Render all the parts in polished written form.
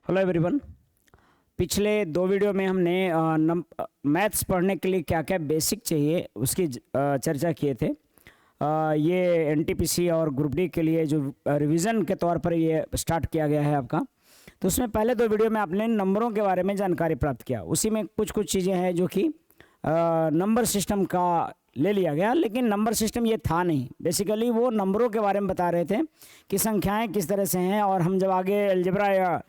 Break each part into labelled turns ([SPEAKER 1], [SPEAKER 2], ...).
[SPEAKER 1] Hello everyone. पिछले दो video में हमने मैथ्स पढ़ने के लिए क्या क्या बेसिक चाहिए उसकी चर्चा किए थे। ये एनटीपीसी और ग्रुप डी के लिए जो रिवीजन के तौर पर ये स्टार्ट किया गया है आपका। तो उसमें पहले दो वीडियो में आपने नंबरों के बारे में जानकारी प्राप्त किया। उसी में कुछ कुछ चीज़ें हैं जो कि नंबर सिस्टम का ले लिया गया, लेकिन नंबर सिस्टम ये था नहीं। बेसिकली वो नंबरों के बारे में बता रहे थे कि संख्याएं किस तरह से हैं, और हम जब आगे अलजेब्रा या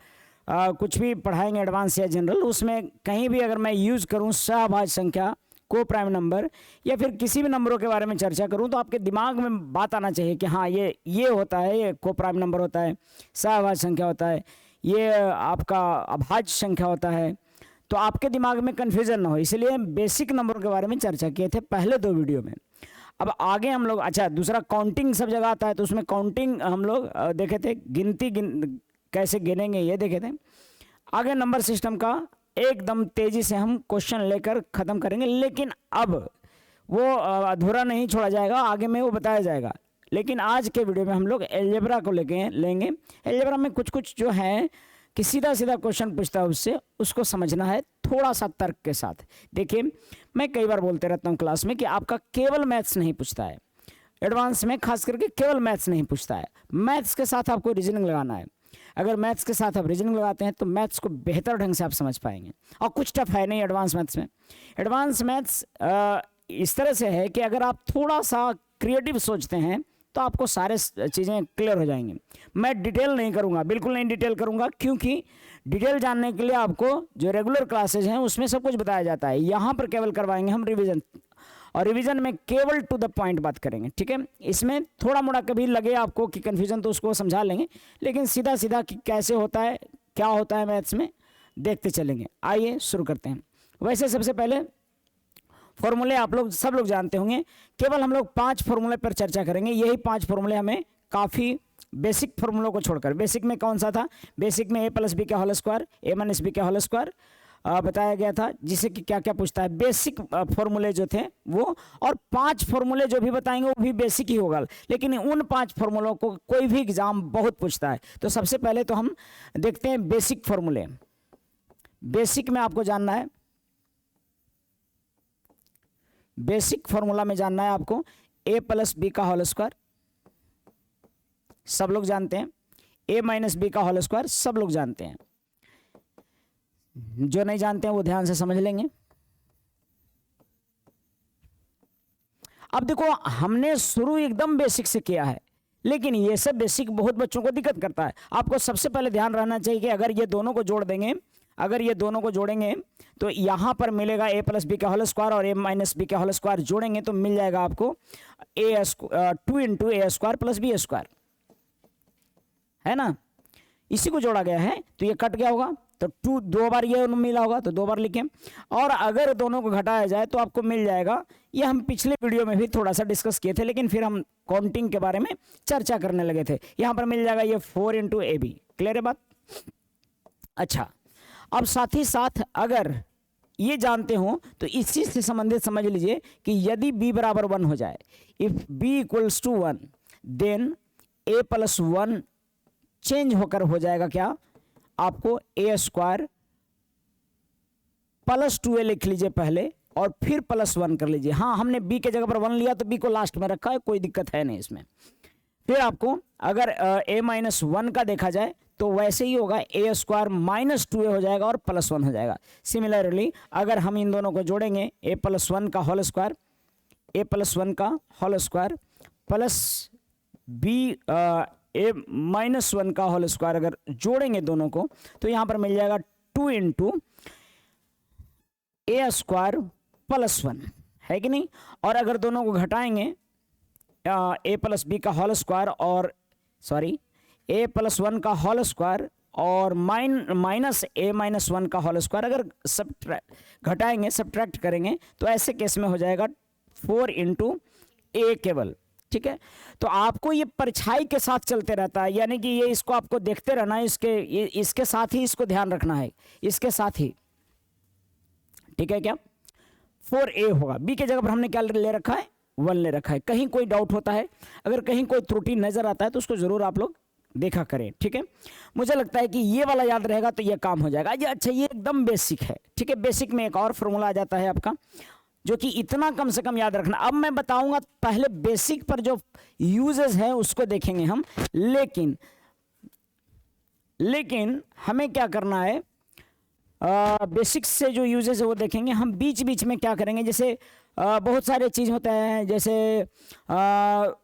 [SPEAKER 1] कुछ भी पढ़ाएंगे एडवांस या जनरल, उसमें कहीं भी अगर मैं यूज़ करूं सहभाज्य संख्या, को प्राइम नंबर या फिर किसी भी नंबरों के बारे में चर्चा करूं, तो आपके दिमाग में बात आना चाहिए कि हाँ ये होता है, ये को प्राइम नंबर होता है, सहभाज्य संख्या होता है, ये आपका अभाज्य संख्या होता है, तो आपके दिमाग में कन्फ्यूज़न ना हो। इसलिए बेसिक नंबरों के बारे में चर्चा किए थे पहले दो वीडियो में। अब आगे हम लोग, अच्छा दूसरा काउंटिंग सब जगह आता है, तो उसमें काउंटिंग हम लोग देखे थे, कैसे गिनेंगे ये देखे थे। आगे नंबर सिस्टम का एकदम तेज़ी से हम क्वेश्चन लेकर ख़त्म करेंगे, लेकिन अब वो अधूरा नहीं छोड़ा जाएगा, आगे में वो बताया जाएगा। लेकिन आज के वीडियो में हम लोग अलजेब्रा को लेंगे। अलजेब्रा में कुछ कुछ जो है कि सीधा सीधा क्वेश्चन पूछता है, उससे उसको समझना है थोड़ा सा तर्क के साथ। देखिए, मैं कई बार बोलते रहता हूँ क्लास में कि आपका केवल मैथ्स नहीं पूछता है, एडवांस में खास करके केवल मैथ्स नहीं पूछता है, मैथ्स के साथ आपको रीजनिंग लगाना है। अगर मैथ्स के साथ आप रीजनिंग लगाते हैं तो मैथ्स को बेहतर ढंग से आप समझ पाएंगे। और कुछ टफ है नहीं एडवांस मैथ्स में। एडवांस मैथ्स इस तरह से है कि अगर आप थोड़ा सा क्रिएटिव सोचते हैं तो आपको सारे चीज़ें क्लियर हो जाएंगी। मैं डिटेल नहीं करूँगा, बिल्कुल नहीं डिटेल करूँगा, क्योंकि डिटेल जानने के लिए आपको जो रेगुलर क्लासेज हैं उसमें सब कुछ बताया जाता है। यहाँ पर केवल करवाएंगे हम रिवीजन, और रिवीजन में केवल टू द पॉइंट बात करेंगे, ठीक है। इसमें थोड़ा मोड़ा कभी लगे आपको कि कन्फ्यूजन, तो उसको समझा लेंगे, लेकिन सीधा सीधा कि कैसे होता है, क्या होता है मैथ्स में, देखते चलेंगे। आइए शुरू करते हैं। वैसे सबसे पहले फॉर्मूले आप लोग सब लोग जानते होंगे, केवल हम लोग 5 फॉर्मूले पर चर्चा करेंगे। यही 5 फॉर्मूले हमें काफ़ी बेसिक फॉर्मूलों को छोड़कर, बेसिक में कौन सा था, बेसिक में a+b का होल स्क्वायर, a-b का होल स्क्वायर बताया गया था, जिसे कि क्या क्या पूछता है, बेसिक फॉर्मूले जो थे वो। और 5 फॉर्मूले जो भी बताएंगे वो भी बेसिक ही होगा, लेकिन उन 5 फॉर्मूलों को कोई भी एग्जाम बहुत पूछता है। तो सबसे पहले तो हम देखते हैं बेसिक फॉर्मूले। बेसिक में आपको जानना है, बेसिक फॉर्मूला में जानना है आपको a+b का होल स्क्वायर, सब लोग जानते हैं। a-b का होल स्क्वायर सब लोग जानते हैं। जो नहीं जानते हैं वो ध्यान से समझ लेंगे। अब देखो, हमने शुरू एकदम बेसिक से किया है, लेकिन ये सब बेसिक बहुत बच्चों को दिक्कत करता है। आपको सबसे पहले ध्यान रहना चाहिए कि अगर ये दोनों को जोड़ देंगे, अगर ये दोनों को जोड़ेंगे तो यहां पर मिलेगा a+b का होल स्क्वायर, और a-b का होल स्क्वायर जोड़ेंगे तो मिल जाएगा आपको 2 × a² + b², है ना। इसी को जोड़ा गया है, तो ये कट गया होगा, तो 2 दो बार ये मिला होगा तो 2 बार लिखें। और अगर दोनों को घटाया जाए तो आपको मिल जाएगा, ये हम पिछले वीडियो में भी थोड़ा सा डिस्कस किए थे, लेकिन फिर हम काउंटिंग के बारे में चर्चा करने लगे थे। यहां पर मिल जाएगा ये 4 × ab। क्लियर है बात? अच्छा, अब साथ ही साथ अगर ये जानते हो तो इसी से संबंधित समझ लीजिए कि यदि b = 1 हो जाए, if b = 1, then a+1 change होकर हो जाएगा क्या, आपको a² + 2a लिख लीजिए पहले, और फिर +1 कर लीजिए। हाँ, हमने b के जगह पर 1 लिया तो b को लास्ट में रखा है, कोई दिक्कत है नहीं इसमें। फिर आपको अगर a-1 का देखा जाए तो वैसे ही होगा, a² - 2a हो जाएगा और +1 हो जाएगा। सिमिलरली अगर हम इन दोनों को जोड़ेंगे, a+1 का होल स्क्वायर, a+1 का whole square plus b a-1 का होल स्क्वायर, अगर जोड़ेंगे दोनों को तो यहां पर मिल जाएगा 2 × a² + 1, है कि नहीं। और अगर दोनों को घटाएंगे, a+b का होल स्क्वायर और a+1 का होल स्क्वायर और -a-1 का होल स्क्वायर, अगर घटाएंगे, सब्ट्रैक्ट करेंगे, तो ऐसे केस में हो जाएगा 4 × a केवल, ठीक है। तो आपको ये परछाई के साथ चलते रहता है, यानी कि ये इसको आपको देखते रहना है, इसके साथ ही इसको ध्यान रखना है, इसके साथ ही, ठीक है क्या। 4a होगा, b के जगह पर हमने क्या ले रखा है, 1 ले रखा है। कहीं कोई डाउट होता है, अगर कहीं कोई त्रुटि नजर आता है तो उसको जरूर आप लोग देखा करें, ठीक है। मुझे लगता है कि ये वाला याद रहेगा तो ये काम हो जाएगा। ये अच्छा, ये एकदम बेसिक है, ठीक है। बेसिक में एक और फॉर्मूला आ जाता है आपका, जो कि इतना कम से कम याद रखना। अब मैं बताऊंगा, पहले बेसिक पर जो यूजेस है उसको देखेंगे हम, लेकिन हमें क्या करना है, बेसिक्स से जो यूजेस है वो देखेंगे हम। बीच बीच में क्या करेंगे, जैसे बहुत सारे चीज़ होते हैं, जैसे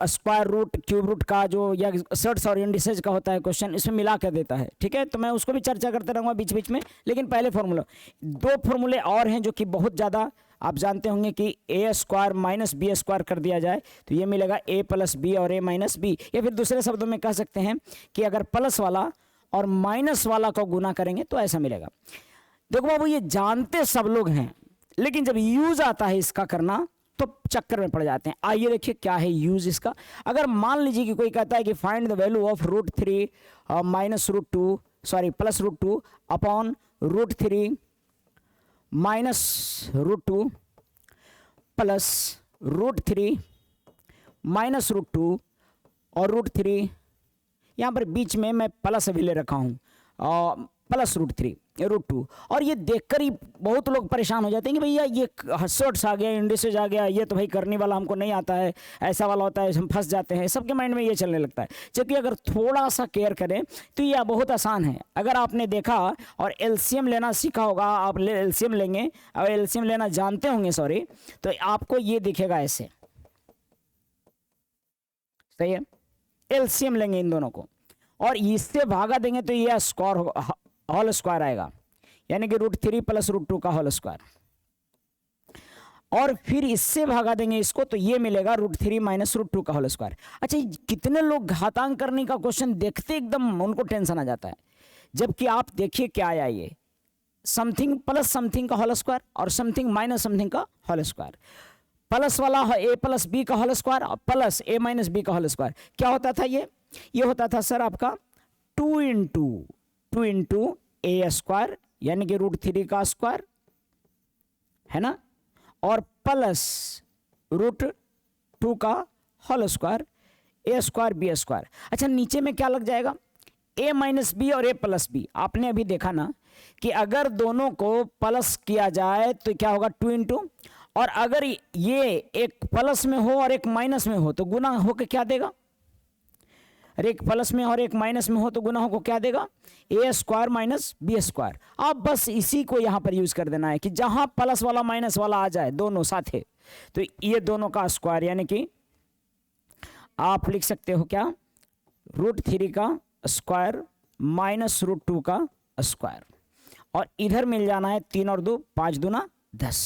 [SPEAKER 1] स्क्वायर रूट, क्यूब रूट का जो, या सर्ट्स और इंडिसेज का होता है क्वेश्चन, इसमें मिला कर देता है, ठीक है। तो मैं उसको भी चर्चा करते रहूँगा बीच बीच में। लेकिन पहले फॉर्मूला, दो फॉर्मूले और हैं जो कि बहुत ज़्यादा आप जानते होंगे कि ए स्क्वायर माइनस बी स्क्वायर कर दिया जाए तो ये मिलेगा ए प्लस बी और ए माइनस बी। या फिर दूसरे शब्दों में कह सकते हैं कि अगर प्लस वाला और माइनस वाला को गुना करेंगे तो ऐसा मिलेगा। देखो बाबू, ये जानते सब लोग हैं, लेकिन जब यूज आता है इसका करना तो चक्कर में पड़ जाते हैं। आइए देखिए क्या है यूज इसका। अगर मान लीजिए कि कोई कहता है कि find the value of √3 minus √2 sorry plus √2 upon √3 minus √2 plus √3 minus √2 और √3, यहाँ पर बीच में मैं प्लस अभी ले रखा हूँ, प्लस √2। और ये देखकर ही बहुत लोग परेशान हो जाते हैं कि भैया ये शॉर्ट्स आ गया, इंडिसेज आ गया, ये तो भाई करने वाला हमको नहीं आता है, ऐसा वाला होता है, हम फंस जाते हैं। सबके माइंड में ये चलने लगता है। जबकि अगर थोड़ा सा केयर करें तो ये बहुत आसान है। अगर आपने देखा और एलसीएम लेना सीखा होगा, आप एलसीएम लेंगे और एलसीएम लेना जानते होंगे सॉरी, तो आपको ये दिखेगा ऐसे, सही है। एलसीएम लेंगे इन दोनों को और इससे भागा देंगे तो ये स्क्वायर होल स्क्वायर आएगा, यानी कि √3 प्लस √2 का होल स्क्वायर। और फिर इससे भागा देंगे इसको तो ये मिलेगा √3 माइनस √2 का होल स्क्वायर। अच्छा, कितने लोग घातांक करने का क्वेश्चन देखते एकदम उनको टेंशन आ जाता है, जबकि आप देखिए क्या आया, ये समथिंग प्लस समथिंग का होल स्क्वायर और समथिंग माइनस समथिंग का होल स्क्वायर। प्लस वाला ए प्लस बी का होल स्क्वायर और प्लस ए माइनस बी का होल स्क्वायर। क्या होता था ये होता था सर आपका 2 इंटू ए स्क्वायर, यानी कि √3 का स्क्वायर है ना, और प्लस √2 का होल स्क्वायर, ए स्क्वायर बी स्क्वायर। अच्छा, नीचे में क्या लग जाएगा, ए माइनस बी और ए प्लस बी। आपने अभी देखा ना कि अगर दोनों को प्लस किया जाए तो क्या होगा 2 इंटू, और अगर ये एक प्लस में हो और एक माइनस में हो तो गुना होकर क्या देगा, अरे एक प्लस में और एक माइनस में हो तो गुना को क्या देगा, ए स्क्वायर माइनस बी स्क्वायर। आप बस इसी को यहाँ पर यूज कर देना है कि जहां प्लस वाला माइनस वाला आ जाए दोनों साथ है तो ये दोनों का स्क्वायर, यानी कि आप लिख सकते हो क्या, √3 का स्क्वायर माइनस √2 का स्क्वायर। और इधर मिल जाना है 3 और 2 5 दूना 10।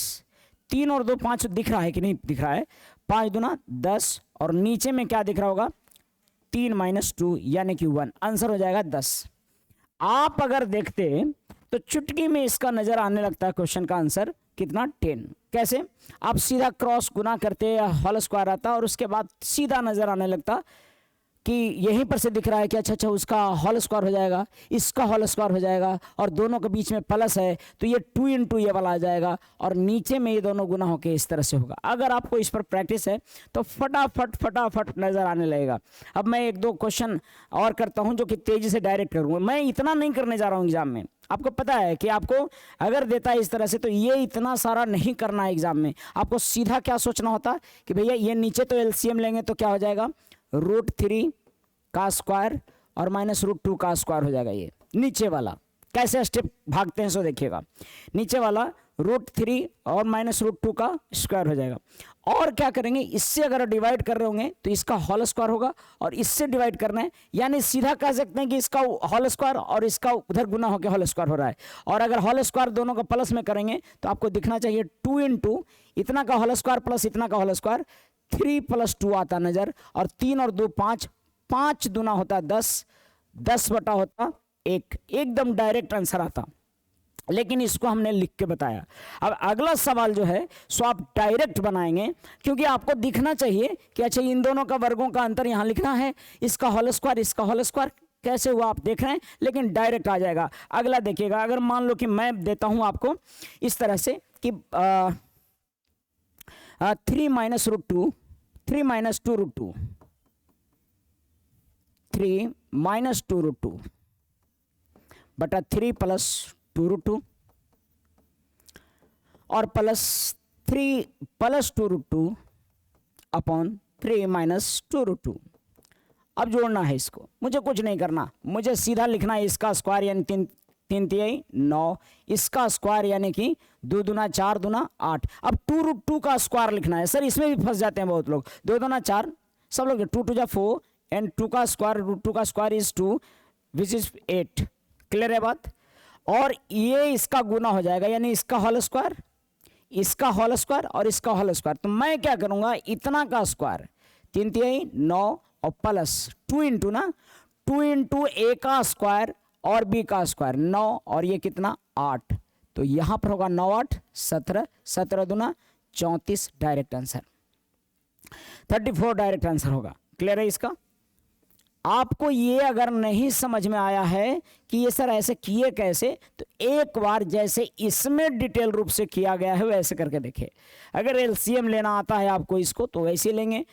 [SPEAKER 1] 3 और 2 5 दिख रहा है कि नहीं दिख रहा है, 5 दूना 10, और नीचे में क्या दिख रहा होगा 3 माइनस 2 यानी कि 1। आंसर हो जाएगा 10। आप अगर देखते तो चुटकी में इसका नजर आने लगता है क्वेश्चन का आंसर कितना 10। कैसे, आप सीधा क्रॉस गुना करते होल स्क्वायर आता और उसके बाद सीधा नजर आने लगता कि यहीं पर से दिख रहा है कि अच्छा उसका होल स्क्वायर हो जाएगा, इसका होल स्क्वायर हो जाएगा, और दोनों के बीच में प्लस है तो ये 2 इंटू ये वाला आ जाएगा, और नीचे में ये दोनों गुना होके इस तरह से होगा। अगर आपको इस पर प्रैक्टिस है तो फटाफट नजर आने लगेगा। अब मैं 1-2 क्वेश्चन और करता हूं जो कि तेजी से डायरेक्ट करूंगा। मैं इतना नहीं करने जा रहा हूं एग्जाम में, आपको पता है कि आपको अगर देता है इस तरह से तो ये इतना सारा नहीं करना है एग्जाम में। आपको सीधा क्या सोचना होता कि भैया ये नीचे तो एलसीएम लेंगे तो क्या हो जाएगा, √3 का स्क्वायर और माइनस √2 का स्क्वायर हो जाएगा। ये नीचे वाला कैसे स्टेप भागते हैं सो देखिएगा, नीचे वाला √3 और माइनस √2 का स्क्वायर हो जाएगा। और क्या करेंगे, इससे अगर डिवाइड कर रहे होंगे तो इसका होल स्क्वायर होगा, और इससे डिवाइड करना है, यानी सीधा कह सकते हैं कि इसका होल स्क्वायर और इसका उधर गुना होकर होल स्क्वायर हो रहा है। और अगर होल स्क्वायर दोनों का प्लस में करेंगे तो आपको दिखना चाहिए 2 इंटू इतना का होल स्क्वायर प्लस इतना का होल स्क्वायर, 3 + 2 आता नजर, और 3 और 2 5, 5 दूना होता 10, 10 बटा होता 1, एकदम डायरेक्ट आंसर आता। लेकिन इसको हमने लिख के बताया। अब अगला सवाल जो है सो आप डायरेक्ट बनाएंगे, क्योंकि आपको दिखना चाहिए कि अच्छा इन दोनों का वर्गों का अंतर यहाँ लिखना है, इसका होल स्क्वायर इसका होल स्क्वायर कैसे हुआ आप देख रहे हैं, लेकिन डायरेक्ट आ जाएगा। अगला देखिएगा, अगर मान लो कि मैं देता हूं आपको इस तरह से कि 3 - √2 3 - 2 √2 3 माइनस 2√2 बटा 3 प्लस 2√2 और प्लस 3 प्लस 2√2 अपॉन 3 माइनस 2√2। अब जोड़ना है इसको, मुझे कुछ नहीं करना, मुझे सीधा लिखना है इसका स्क्वायर यानी 3 3 9, इसका स्क्वायर यानी कि 2 दूना 4 दूना 8। अब 2√2 का स्क्वायर लिखना है। सर इसमें भी फंस जाते हैं बहुत लोग, 2 दूना 4, सब लोग 2 2 जा 4 एंड 2 का स्क्वायर √2 का square is 2 which is 8। Clear है बात? और ये इसका गुना हो जाएगा यानी इसका होल स्क्वायर, इसका होल स्क्वायर और इसका होल स्क्वायर। तो मैं क्या करूंगा, इतना का स्क्वायर 3 3 9 और प्लस 2 इंटू ना 2 इंटू ए का स्क्वायर और बी का स्क्वायर 9 और ये कितना 8। तो यहां पर होगा 9 8 17, 17 दूना 34 डायरेक्ट आंसर, 34 डायरेक्ट आंसर होगा। क्लियर है इसका? आपको ये अगर नहीं समझ में आया है कि ये सर ऐसे किए कैसे, तो एक बार जैसे इसमें डिटेल रूप से किया गया है वैसे करके देखिए। अगर एलसीएम लेना आता है आपको इसको तो वैसे लेंगे,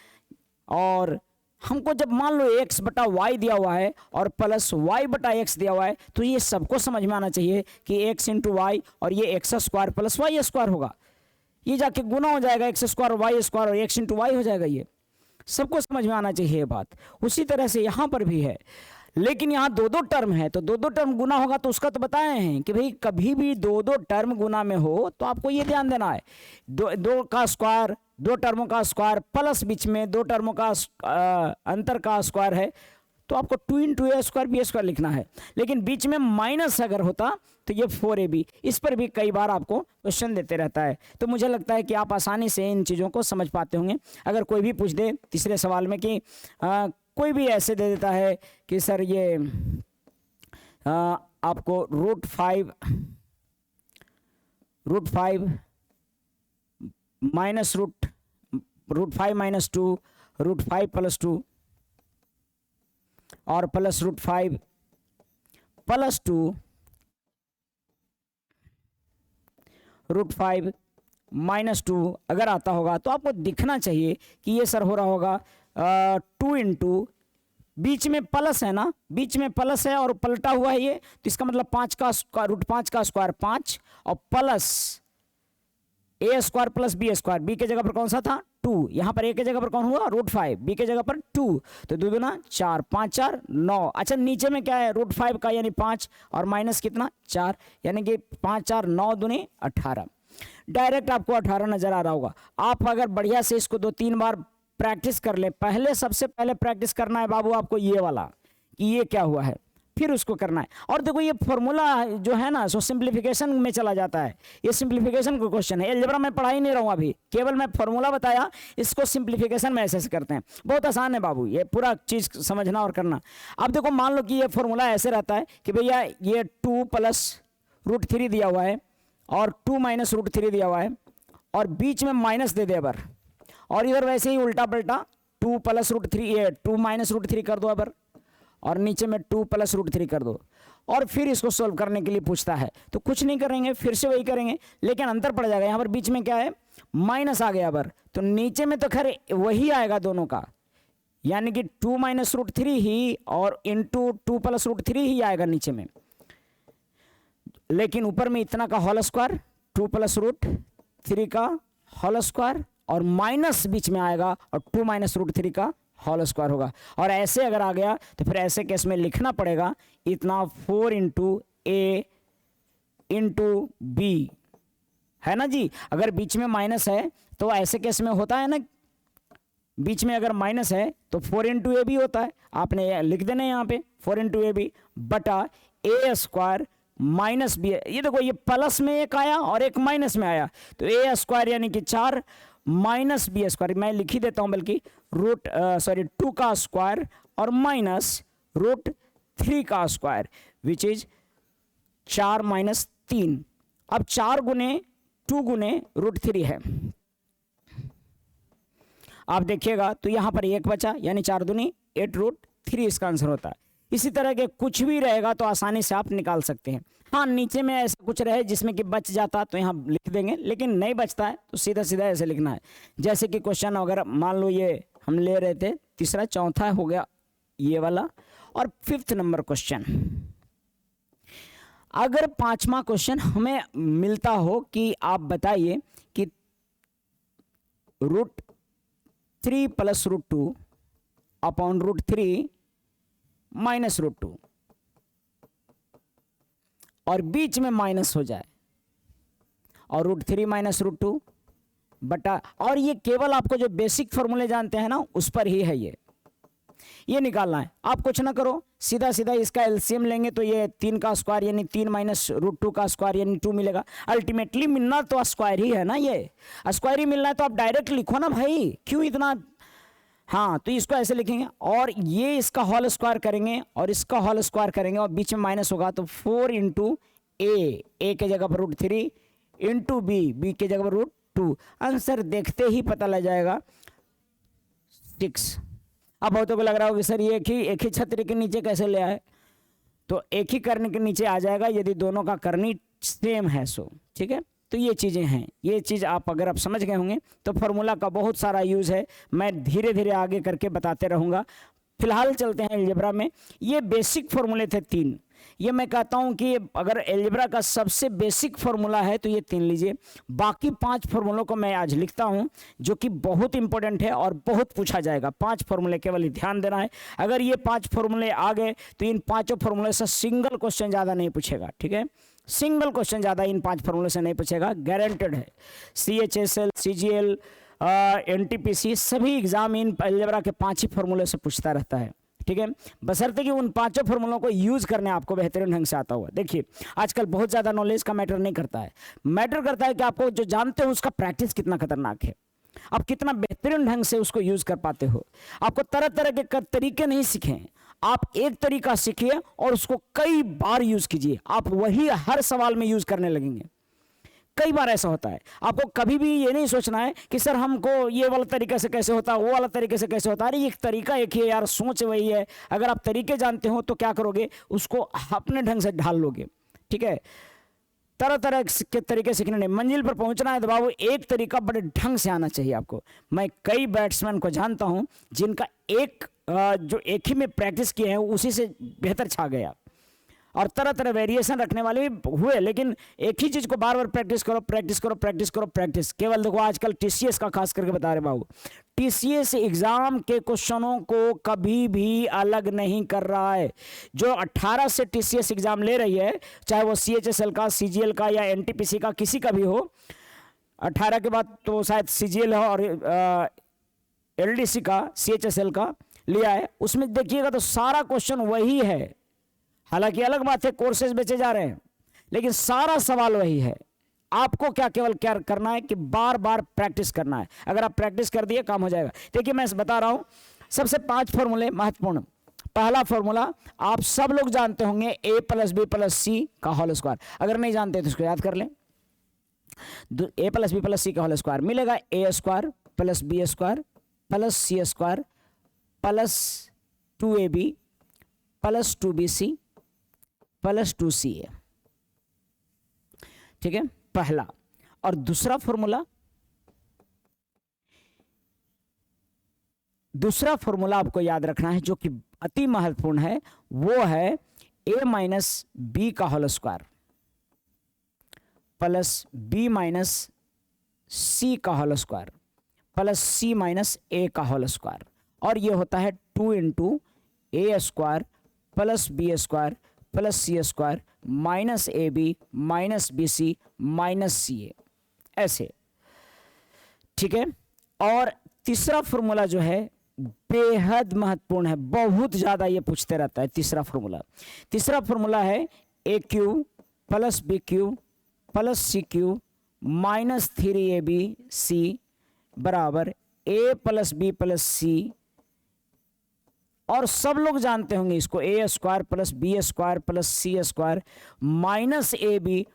[SPEAKER 1] और हमको जब मान लो x बटा वाई दिया हुआ है और प्लस y बटा x दिया हुआ है, तो ये सबको समझ में आना चाहिए कि x इंटू वाई और ये x square plus y square होगा, ये जाके गुना हो जाएगा एक्स स्क्वायर वाई स्क्वायर और x इंटू वाई हो जाएगा। ये सबको समझ में आना चाहिए ये बात। उसी तरह से यहाँ पर भी है, लेकिन यहाँ 2 टर्म है तो 2 टर्म गुना होगा, तो उसका तो बताए हैं कि भाई कभी भी 2 टर्म गुना में हो तो आपको ये ध्यान देना है, 2 का स्क्वायर 2 टर्मों का स्क्वायर प्लस बीच में 2 टर्मों का अंतर का स्क्वायर है, तो आपको 2 into a square b square लिखना है। लेकिन बीच में माइनस अगर होता तो ये 4ab, इस पर भी कई बार आपको क्वेश्चन देते रहता है। तो मुझे लगता है कि आप आसानी से इन चीज़ों को समझ पाते होंगे। अगर कोई भी पूछ दे तीसरे सवाल में कि कोई भी ऐसे दे देता है कि सर ये आपको √5 माइनस √5 माइनस 2 √5 प्लस 2 और प्लस √5 प्लस 2 √5 माइनस 2 अगर आता होगा तो आपको दिखना चाहिए कि ये सर हो रहा होगा 2 इंटू बीच में प्लस है ना, बीच में प्लस है और पलटा हुआ है ये, तो इसका मतलब 5 का √5 का स्क्वायर 5 और plus a square plus B square, b के जगह पर कौन सा था 2, यहाँ पर ए के जगह पर कौन हुआ √5, बी के जगह पर 2, तो 2 दूना 4 5 4 9। अच्छा नीचे में क्या है √5 का यानी 5 और माइनस कितना 4, यानी कि 5 4 9 दूनी 18। डायरेक्ट आपको 18 नजर आ रहा होगा। आप अगर बढ़िया से इसको 2-3 बार प्रैक्टिस कर ले, पहले सबसे पहले प्रैक्टिस करना है बाबू आपको ये वाला कि ये क्या हुआ है, फिर उसको करना है। और देखो ये फॉर्मूला जो है ना सो सिंप्लीफिकेशन में चला जाता है, ये सिंप्लीफिकेशन का क्वेश्चन है। अलजेब्रा मैं पढ़ा ही नहीं रहा हूँ अभी, केवल मैं फॉर्मूला बताया, इसको सिंप्लीफिकेशन में ऐसे करते हैं। बहुत आसान है बाबू, ये पूरा चीज़ समझना और करना। अब देखो मान लो कि ये फॉर्मूला ऐसे रहता है कि भैया ये 2 प्लस √3 दिया हुआ है और 2 माइनस √3 दिया हुआ है और बीच में माइनस दे दे अबर, और इधर वैसे ही उल्टा पलटा 2 प्लस √3 2 माइनस √3 कर दो अबर, और नीचे में 2 प्लस √3 कर दो, और फिर इसको सोल्व करने के लिए पूछता है तो कुछ नहीं करेंगे, फिर से वही करेंगे, लेकिन अंतर पड़ जाएगा। यहाँ पर बीच में क्या है माइनस आ गया अबर, तो नीचे में तो खैर वही आएगा दोनों का, यानी कि 2 माइनस √3 ही और इंटू 2 प्लस √3 ही आएगा नीचे में, लेकिन ऊपर में इतना का होल स्क्वायर 2 प्लस √3 का होल स्क्वायर और माइनस बीच में आएगा और 2 माइनस √3 का होल स्क्वायर होगा। और ऐसे अगर आ गया तो फिर ऐसे केस में लिखना पड़ेगा इतना 4 इंटू ए इंटू बी, है ना जी। अगर बीच में माइनस है तो ऐसे केस में होता है ना, बीच में अगर माइनस है तो 4 इंटू ए बी होता है, आपने लिख देना यहाँ पे 4 इंटू ए बी बटा ए स्क्वायर माइनस बी। ये देखो ये प्लस में एक आया और एक माइनस में आया, तो ए स्क्वायर यानी कि 4 माइनस बी स्क्वायर, मैं लिख ही देता हूं बल्कि 2 का स्क्वायर और माइनस √3 का स्क्वायर विच इज 4 माइनस 3। अब 4 गुने 2 गुने √3 है, आप देखिएगा तो यहां पर 1 बचा यानी 4 दूनी 8 √3 इसका आंसर होता है। इसी तरह के कुछ भी रहेगा तो आसानी से आप निकाल सकते हैं। हाँ नीचे में ऐसा कुछ रहे जिसमें कि बच जाता तो यहाँ लिख देंगे, लेकिन नहीं बचता है तो सीधा सीधा ऐसे लिखना है। जैसे कि क्वेश्चन अगर मान लो ये हम ले रहे थे तीसरा, चौथा हो गया ये वाला। और 5th नंबर क्वेश्चन, अगर 5वां क्वेश्चन हमें मिलता हो कि आप बताइए कि √3 + √2 अपॉन √3 माइनस √2 और बीच में माइनस हो जाए और √3 माइनस √2 बटा, और ये केवल आपको जो बेसिक फॉर्मूले जानते हैं ना उस पर ही है, ये निकालना है। आप कुछ ना करो, सीधा सीधा इसका एलसीएम लेंगे तो ये 3 का स्क्वायर यानी 3 माइनस √2 का स्क्वायर यानी 2 मिलेगा। अल्टीमेटली मिलना तो स्क्वायर ही है ना, ये स्क्वायर ही मिलना है तो आप डायरेक्ट लिखो ना भाई, क्यों इतना। हाँ, तो इसको ऐसे लिखेंगे और ये इसका होल स्क्वायर करेंगे और इसका होल स्क्वायर करेंगे और बीच में माइनस होगा तो 4 × a के जगह पर √3 × b के जगह पर √2। आंसर देखते ही पता लग जाएगा 6। अब बहुतों को लग रहा होगा सर ये एक ही छतरी के नीचे कैसे ले आए, तो एक ही करनी के नीचे आ जाएगा यदि दोनों का करनी सेम है सो, ठीक है। तो ये चीज़ें हैं, ये चीज़ आप अगर आप समझ गए होंगे तो फार्मूला का बहुत सारा यूज़ है, मैं धीरे धीरे आगे करके बताते रहूँगा। फिलहाल चलते हैं अलजेब्रा में। ये बेसिक फार्मूले थे 3, ये मैं कहता हूं कि अगर अलजेब्रा का सबसे बेसिक फार्मूला है तो ये 3 लीजिए। बाकी 5 फार्मूलों को मैं आज लिखता हूं जो कि बहुत इंपॉर्टेंट है और बहुत पूछा जाएगा। 5 फार्मूले केवल ध्यान देना है। अगर ये 5 फार्मूले आ गए तो इन 5 फार्मूले से सिंगल क्वेश्चन ज़्यादा नहीं पूछेगा, ठीक है। सिंगल क्वेश्चन ज़्यादा इन 5 फार्मूले से नहीं पूछेगा, गारंटेड है। CHSL, CGL, NTPC सभी एग्जाम इन अलजेब्रा के 5 ही फार्मूले से पूछता रहता है, ठीक है। बशर्ते कि उन 5 फार्मूलों को यूज़ करने आपको बेहतरीन ढंग से आता हुआ। देखिए आजकल बहुत ज़्यादा नॉलेज का मैटर नहीं करता है, मैटर करता है कि आपको जो जानते हो उसका प्रैक्टिस कितना खतरनाक है, आप कितना बेहतरीन ढंग से उसको यूज़ कर पाते हो। आपको तरह तरह के तरीके नहीं सीखें, आप एक तरीका सीखिए और उसको कई बार यूज़ कीजिए, आप वही हर सवाल में यूज़ करने लगेंगे। कई बार ऐसा होता है, आपको कभी भी ये नहीं सोचना है कि सर हमको ये वाला तरीका से कैसे होता है, वो वाला तरीके से कैसे होता है। अरे एक तरीका एक ही है यार, सोच वही है। अगर आप तरीके जानते हो तो क्या करोगे, उसको अपने ढंग से ढाल लोगे, ठीक है। तरह तरह के तरीके सीखने नहीं, मंजिल पर पहुंचना है तो बाबू एक तरीका बड़े ढंग से आना चाहिए आपको। मैं कई बैट्समैन को जानता हूं जिनका जो एक ही में प्रैक्टिस किए हैं उसी से बेहतर छा गया, और तरह तरह वेरिएशन रखने वाले भी हुए, लेकिन एक ही चीज़ को बार बार प्रैक्टिस करो प्रैक्टिस करो प्रैक्टिस करो प्रैक्टिस। केवल देखो आजकल TCS का खास करके बता रहे बाबू, TCS एग्जाम के क्वेश्चनों को कभी भी अलग नहीं कर रहा है। जो 18 से TCS एग्जाम ले रही है, चाहे वो CHSL का, CGL का या NTPC का, किसी का भी हो, 18 के बाद तो शायद CGL हो और LDC का, CHSL का लिया है, उसमें देखिएगा तो सारा क्वेश्चन वही है। हालांकि अलग बात है कोर्सेज बेचे जा रहे हैं, लेकिन सारा सवाल वही है। आपको केवल क्या करना है कि बार बार प्रैक्टिस करना है। अगर आप प्रैक्टिस कर दिए काम हो जाएगा। देखिए मैं बता रहा हूं, सबसे 5 फॉर्मूले महत्वपूर्ण। पहला फॉर्मूला आप सब लोग जानते होंगे, A + B + C का होल स्क्वायर। अगर नहीं जानते तो इसको याद कर लें, A + B + C का होल स्क्वायर मिलेगा A² + B² + C² + 2AB + 2BC + 2CA, ठीक है, पहला। और दूसरा फॉर्मूला आपको याद रखना है जो कि अति महत्वपूर्ण है, वो है A - B का होल स्क्वायर + B - C का होल स्क्वायर + C - A का होल स्क्वायर, और ये होता है 2 × A² + B² + C² - AB - BC - CA, ऐसे, ठीक है। और तीसरा फॉर्मूला जो है बेहद महत्वपूर्ण है, बहुत ज़्यादा ये पूछते रहता है। तीसरा फॉर्मूला है AQ + BQ + CQ - 3ABC बराबर A + B + C, और सब लोग जानते होंगे इसको, A² + B² + C² - AB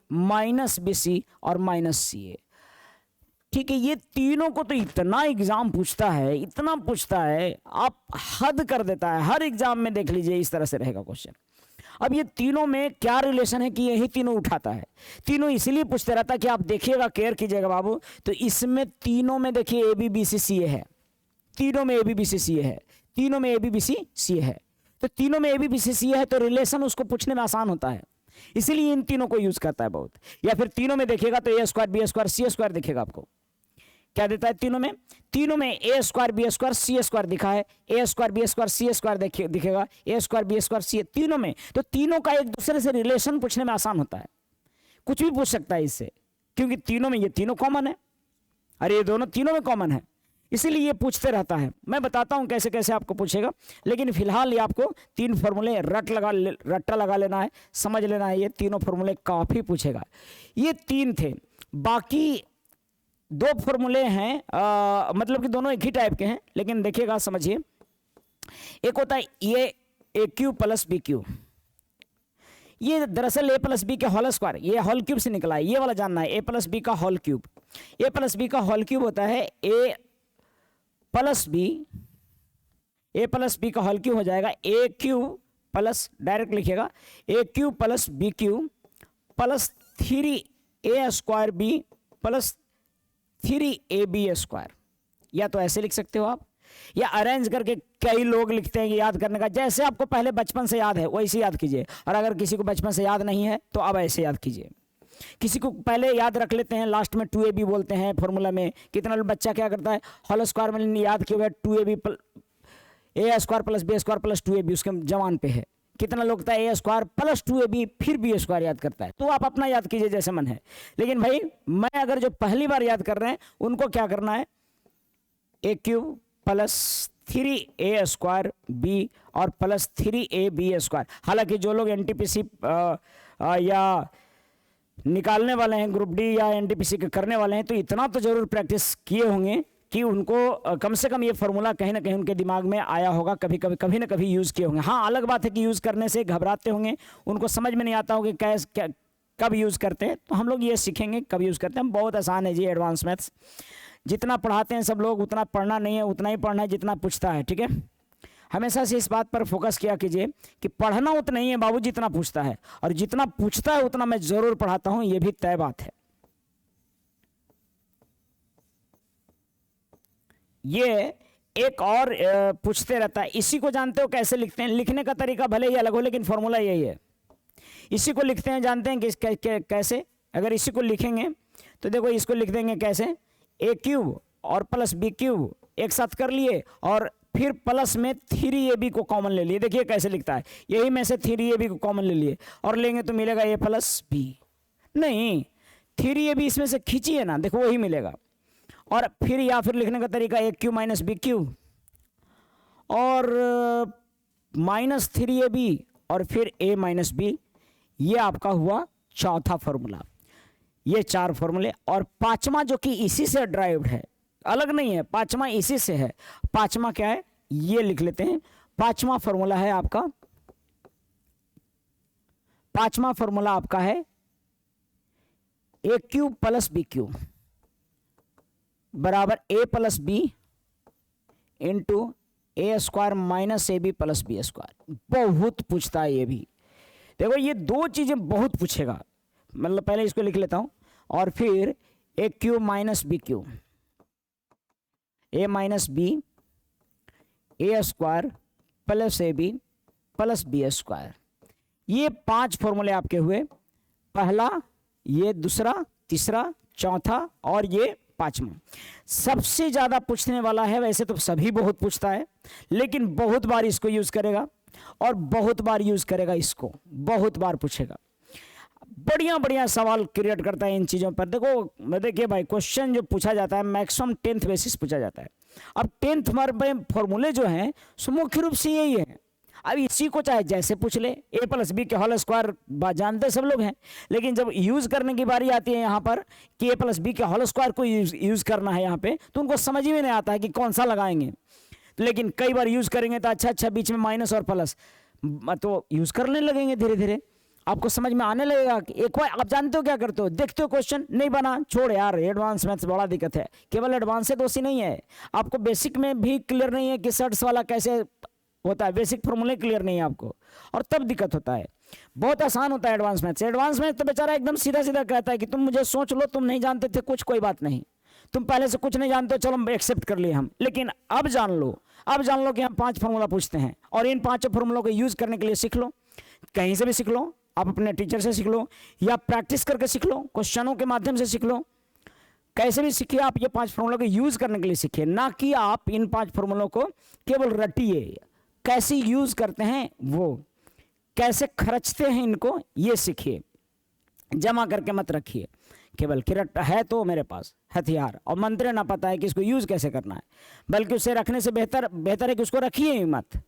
[SPEAKER 1] - BC और -CA, ठीक है। ये तीनों को तो इतना एग्जाम पूछता है, इतना पूछता है, आप हद कर देता है। हर एग्जाम में देख लीजिए इस तरह से रहेगा क्वेश्चन। अब ये तीनों में क्या रिलेशन है कि यही तीनों उठाता है। तीनों इसलिए पूछते रहता है कि आप देखिएगा, केयर कीजिएगा बाबू। तो इसमें तीनों में देखिए AB BC CA है, तीनों में AB BC CA है, तीनों में AB BC CA है। तो तीनों में ए बी बी सी सी है, तो रिलेशन उसको पूछने में आसान होता है, इसीलिए इन तीनों को यूज करता है बहुत। या फिर तीनों में देखिएगा तो ए square b square c square दिखेगा आपको, क्या देता है तीनों में? तीनों में ए square b square c square दिखा है, ए square b square c square दिखेगा, ए स्क्वायर बी स्क्वायर सी, तीनों में। तो तीनों का एक दूसरे से रिलेशन पूछने में आसान होता है, कुछ भी पूछ सकता है इससे, क्योंकि तीनों में ये तीनों कॉमन है, अरे ये दोनों तीनों में कॉमन है, इसीलिए ये पूछते रहता है। मैं बताता हूं कैसे कैसे आपको पूछेगा, लेकिन फिलहाल ये आपको तीन फॉर्मूले रट्टा लगा लेना है, समझ लेना है, ये तीनों फॉर्मूले काफी पूछेगा। ये तीन थे, बाकी दो फॉर्मूले हैं, मतलब कि दोनों एक ही टाइप के हैं, लेकिन देखिएगा समझिए। एक होता है ये a cube plus b cube, ये दरअसल ए प्लस बी के होल स्क्वायर, ये होल क्यूब से निकला है, ये वाला जानना है, ए प्लस बी का whole cube. A plus b का होल क्यूब होता है ए प्लस बी का होल क्यूब हो जाएगा ए क्यूब प्लस, डायरेक्ट लिखिएगा, a cube plus b cube plus 3a square b plus 3ab square. या तो ऐसे लिख सकते हो आप, या अरेंज करके, कई लोग लिखते हैं कि याद करने का, जैसे आपको पहले बचपन से याद है वैसे याद कीजिए, और अगर किसी को बचपन से याद नहीं है तो अब ऐसे याद कीजिए। किसी को पहले याद रख लेते हैं, लास्ट में 2ab बोलते हैं फॉर्मूला में। कितना बच्चा क्या करता है, होल स्क्वायर में याद किए हुए 2ab a square plus B square plus 2ab उसके जवान पे है। कितना लोग होता है ए स्क्वायर प्लस 2ab फिर बी स्क्वायर याद करता है। तो आप अपना याद कीजिए जैसे मन है, लेकिन भाई मैं अगर जो पहली बार याद कर रहे हैं उनको क्या करना है, a cube plus 3a square b और प्लस 3ab स्क्वायर। हालांकि जो लोग एनटीपीसी या निकालने वाले हैं, ग्रुप डी या एनटीपीसी के करने वाले हैं, तो इतना तो जरूर प्रैक्टिस किए होंगे कि उनको कम से कम ये फॉर्मूला कहीं ना कहीं उनके दिमाग में आया होगा, कभी ना कभी यूज़ किए होंगे। हाँ, अलग बात है कि यूज़ करने से घबराते होंगे, उनको समझ में नहीं आता होगा कैसे कब यूज़ करते हैं। तो हम लोग ये सीखेंगे कब यूज़ करते हैं। बहुत आसान है जी एडवांस मैथ्स, जितना पढ़ाते हैं सब लोग उतना पढ़ना नहीं है, उतना ही पढ़ना है जितना पूछता है, ठीक है। हमेशा से इस बात पर फोकस किया कीजिए कि पढ़ना उतना ही है बाबू जितना पूछता है, और जितना पूछता है उतना मैं ज़रूर पढ़ाता हूँ, ये भी तय बात है। ये एक और पूछते रहता है, इसी को जानते हो कैसे लिखते हैं? लिखने का तरीका भले ही अलग हो, लेकिन फॉर्मूला यही है। इसी को लिखते हैं, जानते हैं कि कैसे? अगर इसी को लिखेंगे तो देखो, इसको लिख देंगे कैसे, ए क्यूब और प्लस बी क्यूब एक साथ कर लिए, और फिर प्लस में 3ab को कॉमन ले लिए। देखिए कैसे लिखता है, यही में से 3ab को कॉमन ले लिए और लेंगे तो मिलेगा a प्लस बी। नहीं, 3ab इसमें से खींचिए ना, देखो वही मिलेगा। और फिर या फिर लिखने का तरीका ए क्यू माइनस बी क्यू और माइनस 3ab और फिर a माइनस बी। ये आपका हुआ चौथा फॉर्मूला। ये चार फॉर्मूले, और पांचवा जो कि इसी से ड्राइव्ड है, अलग नहीं है, पांचवा इसी से है। पांचवा क्या है ये लिख लेते हैं। पांचवा फॉर्मूला है आपका, पांचवा फॉर्मूला आपका है a cube plus b cube बराबर a plus b into a square minus a B plus B square. बहुत पूछता है ये भी। देखो ये दो चीजें बहुत पूछेगा, मतलब पहले इसको लिख लेता हूं, और फिर a cube minus b cube, a minus b a square plus a B plus B square. ये पांच फॉर्मूले आपके हुए, पहला, ये दूसरा, तीसरा, चौथा और ये पांचवा। सबसे ज्यादा पूछने वाला है, वैसे तो सभी बहुत पूछता है, लेकिन बहुत बार इसको यूज करेगा और बहुत बार यूज करेगा, इसको बहुत बार पूछेगा। बढ़िया बढ़िया सवाल क्रिएट करता है इन चीज़ों पर। देखिए भाई, क्वेश्चन जो पूछा जाता है मैक्सिमम 10th बेसिस पूछा जाता है। अब 10th मार्क में फॉर्मूले जो हैं मुख्य रूप से यही है। अब इसी को चाहे जैसे पूछ ले, ए प्लस बी के होल स्क्वायर जानते सब लोग हैं, लेकिन जब यूज करने की बारी आती है यहाँ पर कि ए प्लस बी के होल स्क्वायर को यूज करना है यहाँ पे, तो उनको समझ ही में नहीं आता है कि कौन सा लगाएंगे। लेकिन कई बार यूज करेंगे तो अच्छा बीच में माइनस और प्लस तो यूज करने लगेंगे, धीरे धीरे आपको समझ में आने लगेगा। कि एक बार आप जानते हो क्या करते हो, देखते हो क्वेश्चन नहीं बना, छोड़ यार, एडवांस मैथ्स बड़ा दिक्कत है। केवल एडवांस से दोषी नहीं है, आपको बेसिक में भी क्लियर नहीं है कि सर्ट्स वाला कैसे होता है, बेसिक फॉर्मूले क्लियर नहीं है आपको, और तब दिक्कत होता है। बहुत आसान होता है एडवांस मैथ्स। एडवांस मैथ्स तो बेचारा एकदम सीधा सीधा कहता है कि तुम मुझे सोच लो, तुम नहीं जानते थे कुछ, कोई बात नहीं, तुम पहले से कुछ नहीं जानते हो, चलो एक्सेप्ट कर लिए हम, लेकिन अब जान लो, अब जान लो कि हम 5 फॉर्मूला पूछते हैं और इन 5 फॉर्मूलों को यूज करने के लिए सीख लो। कहीं से भी सीख लो, आप अपने टीचर से सीख लो या प्रैक्टिस करके सीख लो, क्वेश्चनों के माध्यम से सीख लो, कैसे भी सीखिए। आप ये 5 फॉर्मूलों को यूज करने के लिए सीखिए, ना कि आप इन 5 फॉर्मूलों को केवल रटिए। कैसे यूज करते हैं वो, कैसे खर्चते हैं इनको, ये सीखिए। जमा करके मत रखिए केवल कि रट है तो मेरे पास हथियार और मंत्र ना पता है कि इसको यूज कैसे करना है, बल्कि उसे रखने से बेहतर है कि उसको रखिए ही मत।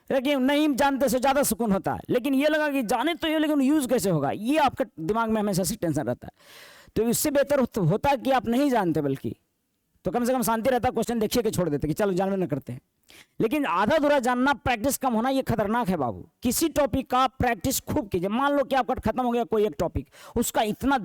[SPEAKER 1] रखिए, नहीं जानते से ज़्यादा सुकून होता है, लेकिन ये लगा कि जाने तो ये, लेकिन यूज कैसे होगा, ये आपके दिमाग में हमेशा से टेंशन रहता है। तो इससे बेहतर होता है कि आप नहीं जानते, बल्कि तो कम से कम शांति रहता, क्वेश्चन देखिए कि छोड़ देते कि चलो जानवे न करते हैं। लेकिन आधा अधूरा जानना, प्रैक्टिस कम होना, ये खतरनाक है बाबू। किसी टॉपिक का प्रैक्टिस खूब कीजिए। मान लो कि आपका खत्म हो गया कोई एक टॉपिक, उसका इतना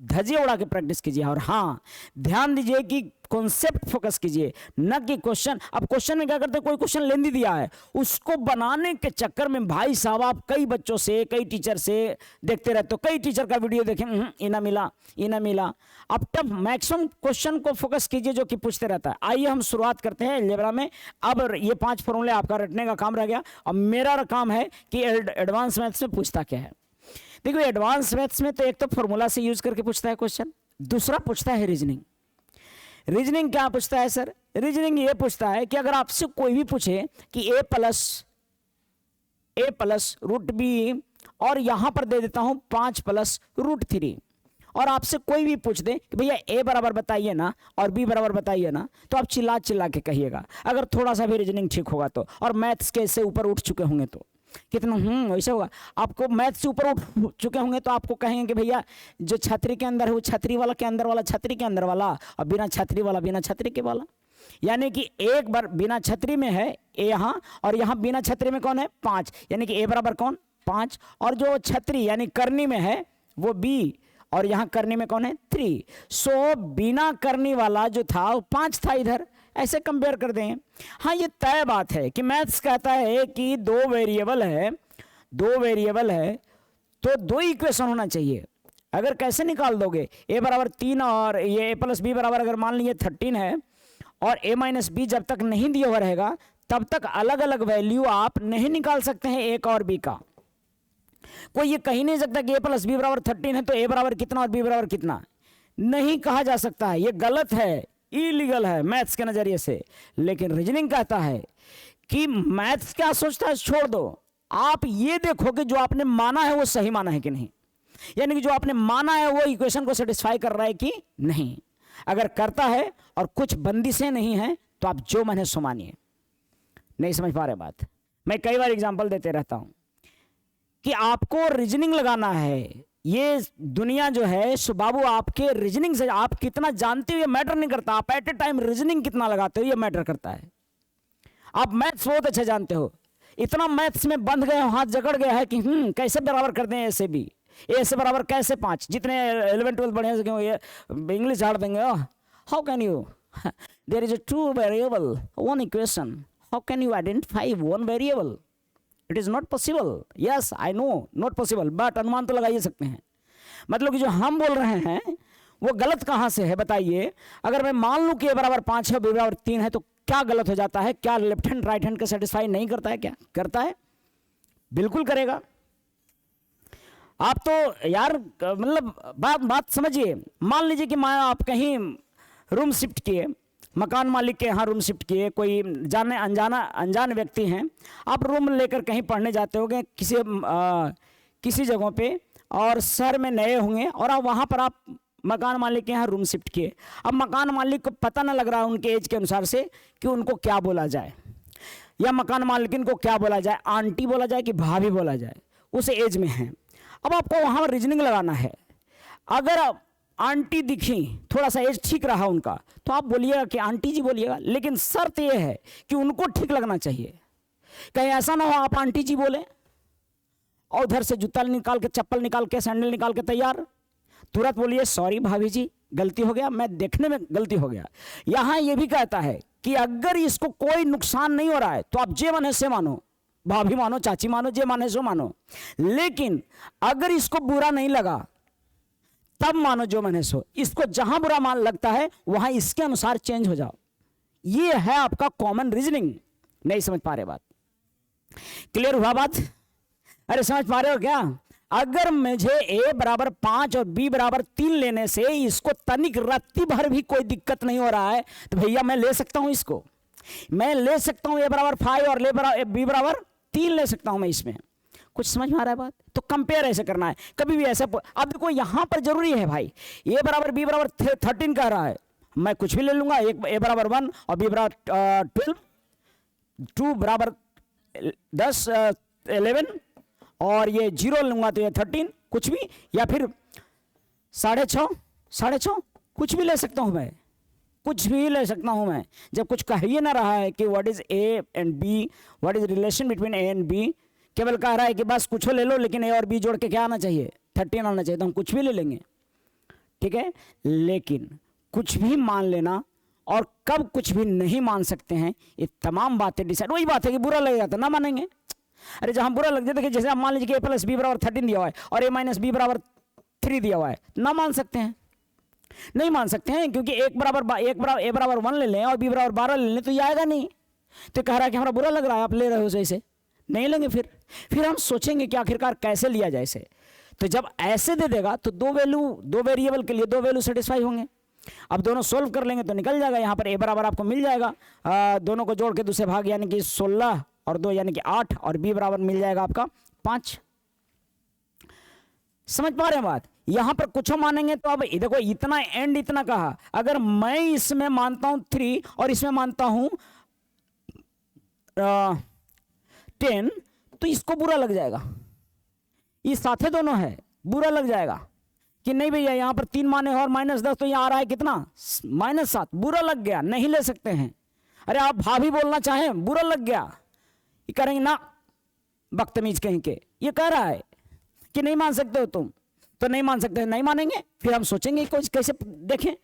[SPEAKER 1] धजे उड़ा के प्रैक्टिस कीजिए। और हाँ, ध्यान दीजिए कि कॉन्सेप्ट फोकस कीजिए, न कि क्वेश्चन। अब क्वेश्चन में क्या करते हैं, कोई क्वेश्चन लेंदी दिया है, उसको बनाने के चक्कर में भाई साहब आप कई बच्चों से, कई टीचर से देखते रहते हो, कई टीचर का वीडियो देखें, इना मिला। अब तब मैक्सिमम क्वेश्चन को फोकस कीजिए जो कि पूछते रहता है। आइए हम शुरुआत करते हैं अलजेब्रा में। अब ये 5 फॉर्मूले आपका रटने का काम रह गया। अब मेरा काम है कि एडवांस मैथ्स में पूछता क्या है। देखो, एडवांस मैथ्स में तो एक तो फॉर्मूला से यूज करके पूछता है क्वेश्चन, दूसरा पूछता है रीजनिंग। रीजनिंग क्या पूछता है सर? रीजनिंग ये पूछता है कि अगर आपसे कोई भी पूछे कि a प्लस रूट बी, और यहां पर दे देता हूं 5 प्लस रूट 3, और आपसे कोई भी पूछ दे कि भैया a बराबर बताइए ना और b बराबर बताइए ना, तो आप चिल्ला चिल्ला के कहिएगा, अगर थोड़ा सा भी रीजनिंग ठीक होगा तो। और मैथ्स के से ऊपर उठ चुके होंगे तो कितना वैसे होगा। आपको मैथ से ऊपर उठ चुके होंगे तो आपको कहेंगे कि भैया जो छतरी के अंदर है वो छतरी वाला के अंदर वाला, छतरी के अंदर वाला, और बिना छतरी वाला बिना छतरी के वाला। यानी कि एक बार बिना छतरी में है ए यहाँ, और यहाँ बिना छतरी में कौन है 5, यानी कि ए बराबर कौन 5, और जो छतरी यानी करनी में है वो बी, और यहाँ करनी में कौन है 3। सो बिना करनी वाला जो था वो 5 था इधर, ऐसे कंपेयर कर दें। हाँ, ये तय बात है कि मैथ्स कहता है कि 2 वेरिएबल है तो 2 इक्वेशन होना चाहिए। अगर कैसे निकाल दोगे, a बराबर 3 और ये a प्लस बी बराबर अगर मान लीजिए 13 है, और a माइनस बी जब तक नहीं दिया हुआ रहेगा तब तक अलग अलग वैल्यू आप नहीं निकाल सकते हैं a का और b का। कोई ये कही नहीं सकता कि a प्लस बी बराबर 13 है तो a बराबर कितना और b बराबर कितना, नहीं कहा जा सकता है। ये गलत है, इलीगल है मैथ्स के नजरिए से। लेकिन रीजनिंग कहता है कि मैथ्स क्या सोचता है छोड़ दो, आप ये देखो कि जो आपने माना है वो सही माना है कि नहीं, यानी कि जो आपने माना है वो इक्वेशन को सेटिस्फाई कर रहा है कि नहीं। अगर करता है और कुछ बंदिशें नहीं है तो आप जो माने सो मानिए। नहीं समझ पा रहे बात? मैं कई बार एग्जांपल देते रहता हूं कि आपको रीजनिंग लगाना है। ये दुनिया जो है सो बाबू आपके रीजनिंग से, आप कितना जानते हो ये मैटर नहीं करता, आप एट ए टाइम रीजनिंग कितना लगाते हो ये मैटर करता है। आप मैथ्स बहुत अच्छा जानते हो, इतना मैथ्स में बंध गए हो, हाथ जकड़ गया है कि कैसे बराबर कर दें ऐसे भी, ए से बराबर कैसे 5, जितने 11 12 बढ़िया से क्यों ये इंग्लिश झाड़ देंगे। How can you, there is a 2 variable 1 equation, how can you identify 1 variable? It is not possible. Yes I know not possible, but अनुमान तो लगा ही सकते हैं। मतलब कि जो हम बोल रहे हैं वो गलत कहां से है बताइए। अगर मैं मान लूं कि ए बराबर 5 है, बी बराबर 3 है, तो क्या गलत हो जाता है? क्या लेफ्ट हैंड राइट हैंड को सेटिस्फाई नहीं करता है? क्या करता है? बिल्कुल करेगा। आप तो यार मतलब बात समझिए। मान लीजिए कि आप कहीं रूम शिफ्ट किए, मकान मालिक के यहाँ रूम शिफ्ट किए, कोई जाने अनजान व्यक्ति हैं, आप रूम लेकर कहीं पढ़ने जाते होंगे किसी जगहों पे, और शहर में नए होंगे, और आप वहाँ पर आप मकान मालिक के यहाँ रूम शिफ्ट किए। अब मकान मालिक को पता ना लग रहा है उनके एज के अनुसार से कि उनको क्या बोला जाए, या मकान मालिकिन को क्या बोला जाए, आंटी बोला जाए कि भाभी बोला जाए, उस एज में है। अब आपको वहाँ रीजनिंग लगाना है। अगर आंटी दिखी, थोड़ा सा एज ठीक रहा उनका, तो आप बोलिएगा कि आंटी जी बोलिएगा, लेकिन शर्त यह है कि उनको ठीक लगना चाहिए। कहीं ऐसा ना हो आप आंटी जी बोले और उधर से जूता निकाल के, चप्पल निकाल के, सैंडल निकाल के तैयार, तुरंत बोलिए सॉरी भाभी जी गलती हो गया, मैं देखने में गलती हो गया। यहां यह भी कहता है कि अगर इसको कोई नुकसान नहीं हो रहा है तो आप जे माने से मानो, भाभी मानो, चाची मानो, जे माने सो मानो। लेकिन अगर इसको बुरा नहीं लगा तब मानो जो मैंने सो। इसको जहां बुरा मान लगता है वहां इसके अनुसार चेंज हो जाओ। ये है आपका कॉमन रीजनिंग। नहीं समझ पा रहे बात? क्लियर हुआ बात? अरे समझ पा रहे हो क्या? अगर मुझे a बराबर 5 और b बराबर 3 लेने से इसको तनिक रत्ती भर भी कोई दिक्कत नहीं हो रहा है तो भैया मैं ले सकता हूं इसको। मैं ले सकता हूं a बराबर 5 और b बराबर 3 ले सकता हूं मैं इसमें। कुछ समझ में आ रहा है बात? तो कंपेयर ऐसे करना है, कभी भी ऐसे। अब देखो यहां पर जरूरी है भाई, a बराबर b बराबर 13 कह रहा है, मैं कुछ भी ले लूंगा। a बराबर 1 और b बराबर 12, 2 बराबर 10 11 और ये 0 लूंगा तो ये 13, कुछ भी, या फिर 6.5 कुछ भी ले सकता हूं मैं, कुछ भी ले सकता हूं मैं। जब कुछ कह ही ना रहा है कि what is a and b, what is relation between a and b, केवल कह रहा है कि बस कुछ ले लो लेकिन ए और बी जोड़ के क्या आना चाहिए, 13 आना चाहिए, तो हम कुछ भी ले लेंगे। ठीक है, लेकिन कुछ भी मान लेना और कब कुछ भी नहीं मान सकते हैं, ये तमाम बातें डिसाइड। वही बात है कि बुरा लगेगा तो ना मानेंगे। अरे जहां बुरा लग जाए, देखिए जैसे आप मान लीजिए कि a प्लस बी बराबर 13 दिया हुआ है और a माइनस बी बराबर 3 दिया हुआ है, ना मान सकते हैं? नहीं मान सकते हैं, क्योंकि a बराबर 1 ले लें और b बराबर 12 ले लें तो ये आएगा नहीं। तो कह रहा है कि हमारा बुरा लग रहा है, आप ले रहे हो ऐसे, नहीं लेंगे। फिर हम सोचेंगे कि आखिरकार कैसे लिया जाए इसे। तो जब ऐसे दे देगा तो दो वेरिएबल के लिए 2 वैल्यू सेटिस्फाई होंगे। अब दोनों सोल्व कर लेंगे तो निकल जाएगा। यहाँ पर a बराबर आपको मिल जाएगा, दोनों को जोड़ के दूसरे भाग यानी कि 16 और 2 यानी कि 8, और b बराबर मिल जाएगा आपका 5। समझ पा रहे हैं बात? यहां पर कुछ मानेंगे तो अब देखो इतना एंड इतना कहा, अगर मैं इसमें मानता हूं 3 और इसमें मानता हूं 10 तो इसको बुरा लग जाएगा। ये साथे दोनों है, बुरा लग जाएगा कि नहीं भैया यहां पर 3 माने और -10 तो यहां आ रहा है कितना, -7, बुरा लग गया, नहीं ले सकते हैं। अरे आप भाभी बोलना चाहें, बुरा लग गया, ये करेंगे ना, बदतमीज कहीं के। ये कह रहा है कि नहीं मान सकते हो तुम, तो नहीं मान सकते, नहीं मानेंगे। फिर हम सोचेंगे कुछ कैसे देखें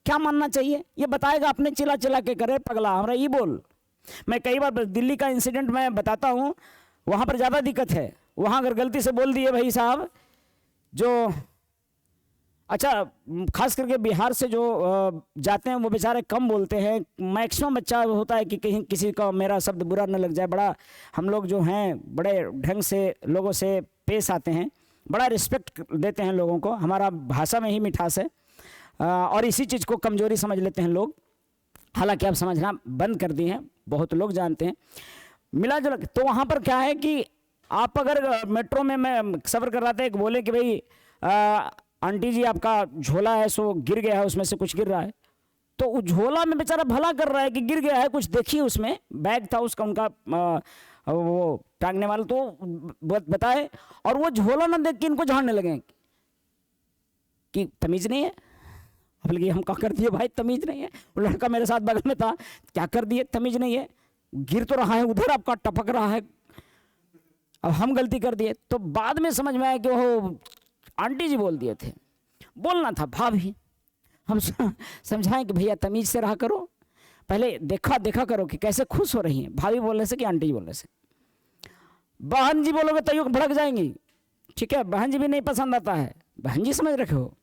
[SPEAKER 1] क्या मानना चाहिए, ये बताएगा। अपने चिल्ला चिल्ला के करे पगला हमरा ये बोल। मैं कई बार दिल्ली का इंसिडेंट मैं बताता हूं, वहां पर ज्यादा दिक्कत है। वहां अगर गलती से बोल दिए भाई साहब, जो अच्छा खास करके बिहार से जो जाते हैं वो बेचारे कम बोलते हैं। मैक्सिमम बच्चा होता है कि कहीं किसी का मेरा शब्द बुरा न लग जाए। बड़ा हम लोग जो हैं बड़े ढंग से लोगों से पेश आते हैं, बड़ा रिस्पेक्ट देते हैं लोगों को। हमारा भाषा में ही मिठास है और इसी चीज़ को कमजोरी समझ लेते हैं लोग। हालांकि आप समझना बंद कर दिए हैं, बहुत लोग जानते हैं। मिला जुला तो वहाँ पर क्या है कि आप अगर मेट्रो में मैं सफ़र कर रहा था, एक बोले कि भाई आंटी जी आपका झोला है सो गिर गया है, उसमें से कुछ गिर रहा है। तो उस झोला में बेचारा भला कर रहा है कि गिर गया है, कुछ देखिए उसमें बैग था उसका, उनका वो टांगने वाला, तो बताए। और वो झोला ना देख के इनको झाड़ने लगे कि तमीज़ नहीं है। अब लगे हम क्या कर दिए भाई, तमीज़ नहीं है। वो लड़का मेरे साथ बगल में था, क्या कर दिए, तमीज़ नहीं है, गिर तो रहा है उधर, आपका टपक रहा है, अब हम गलती कर दिए। तो बाद में समझ में आया कि वो आंटी जी बोल दिए थे, बोलना था भाभी। हम समझाएं कि भैया तमीज से रहा करो, पहले देखा करो कि कैसे खुश हो रही हैं, भाभी बोलने से कि आंटी जी बोलने से। बहन जी बोलोगे तो भड़क जाएंगी, ठीक है, बहन जी भी नहीं पसंद आता है, बहन जी समझ रखे हो।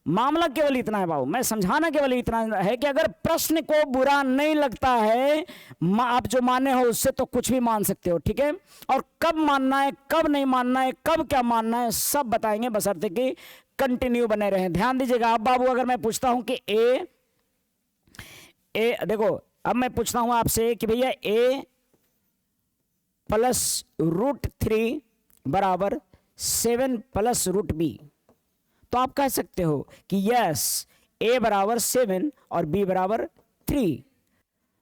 [SPEAKER 1] मामला केवल इतना है बाबू, मैं समझाना केवल इतना है कि अगर प्रश्न को बुरा नहीं लगता है, आप जो माने हो उससे तो कुछ भी मान सकते हो, ठीक है। और कब मानना है, कब नहीं मानना है, कब क्या मानना है, सब बताएंगे, बशर्ते कि कंटिन्यू बने रहें। ध्यान दीजिएगा। अब बाबू अगर मैं पूछता हूं कि ए देखो, अब मैं पूछता हूं आपसे कि भैया a प्लस √3 बराबर 7 प्लस √b, तो आप कह सकते हो कि यस a बराबर 7 और b बराबर 3,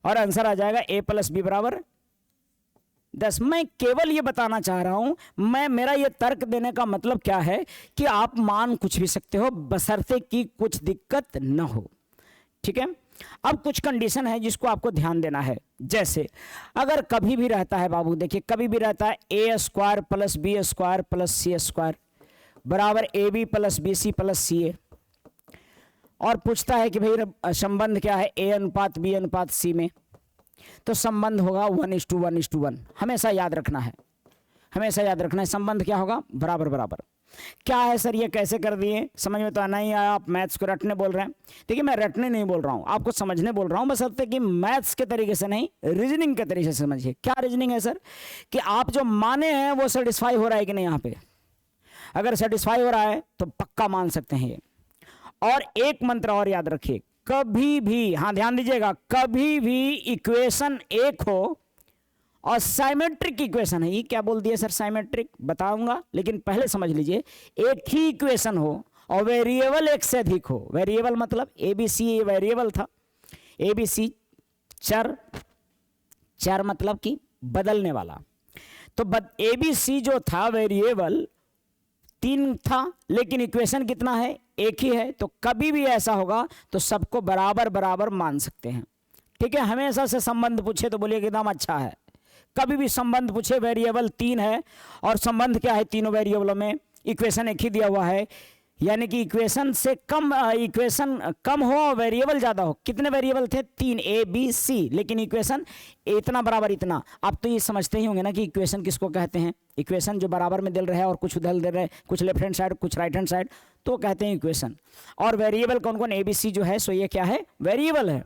[SPEAKER 1] और आंसर आ जाएगा a प्लस b बराबर 10। मैं केवल ये बताना चाह रहा हूं, मेरा ये तर्क देने का मतलब क्या है कि आप मान कुछ भी सकते हो बशर्ते कि कुछ दिक्कत न हो, ठीक है। अब कुछ कंडीशन है जिसको आपको ध्यान देना है। जैसे अगर कभी भी रहता है बाबू, देखिए कभी भी रहता है a² plus b² plus c² बराबर ab plus bc plus ca, और पूछता है कि भाई संबंध क्या है a अनुपात b अनुपात c में, तो संबंध होगा 1:1:1। हमेशा याद रखना है, हमेशा याद रखना है, संबंध क्या होगा, बराबर बराबर। क्या है सर ये कैसे कर दिए, समझ में तो नहीं आया, आप मैथ्स को रटने बोल रहे हैं। देखिए मैं रटने नहीं बोल रहा हूँ, आपको समझने बोल रहा हूँ, बस अर्थ है कि मैथ्स के तरीके से नहीं, रीजनिंग के तरीके से समझिए। क्या रीजनिंग है सर, कि आप जो माने हैं वो सेटिस्फाई हो रहा है कि नहीं। यहाँ पे अगर सेटिस्फाई हो रहा है तो पक्का मान सकते हैं ये। और एक मंत्र और याद रखिए, कभी भी, हाँ ध्यान दीजिएगा, कभी भी इक्वेशन एक हो और साइमेट्रिक इक्वेशन है, ये क्या बोल दिया सर साइमेट्रिक, बताऊंगा, लेकिन पहले समझ लीजिए, एक ही इक्वेशन हो और वेरिएबल एक से अधिक हो। वेरिएबल मतलब ABC ये वेरिएबल था, ABC चर, चर मतलब कि बदलने वाला। तो ABC जो था वेरिएबल 3 था, लेकिन इक्वेशन कितना है, एक ही है। तो कभी भी ऐसा होगा तो सबको बराबर बराबर मान सकते हैं। ठीक है, हमेशा से संबंध पूछे तो बोलिए कि एकदम अच्छा है। कभी भी संबंध पूछे, वेरिएबल 3 है और संबंध क्या है, तीनों वेरिएबलों में इक्वेशन एक ही दिया हुआ है, यानी कि इक्वेशन से कम, इक्वेशन कम हो और वेरिएबल ज़्यादा हो। कितने वेरिएबल थे, 3 ABC, लेकिन इक्वेशन इतना बराबर इतना। आप तो ये समझते ही होंगे ना कि इक्वेशन किसको कहते हैं, इक्वेशन जो बराबर में दे रहे हैं और कुछ उधर दे रहे हैं, कुछ लेफ्ट हैंड साइड कुछ राइट हैंड साइड, तो कहते हैं इक्वेशन। और वेरिएबल कौन कौन, ABC जो है सो ये क्या है, वेरिएबल है।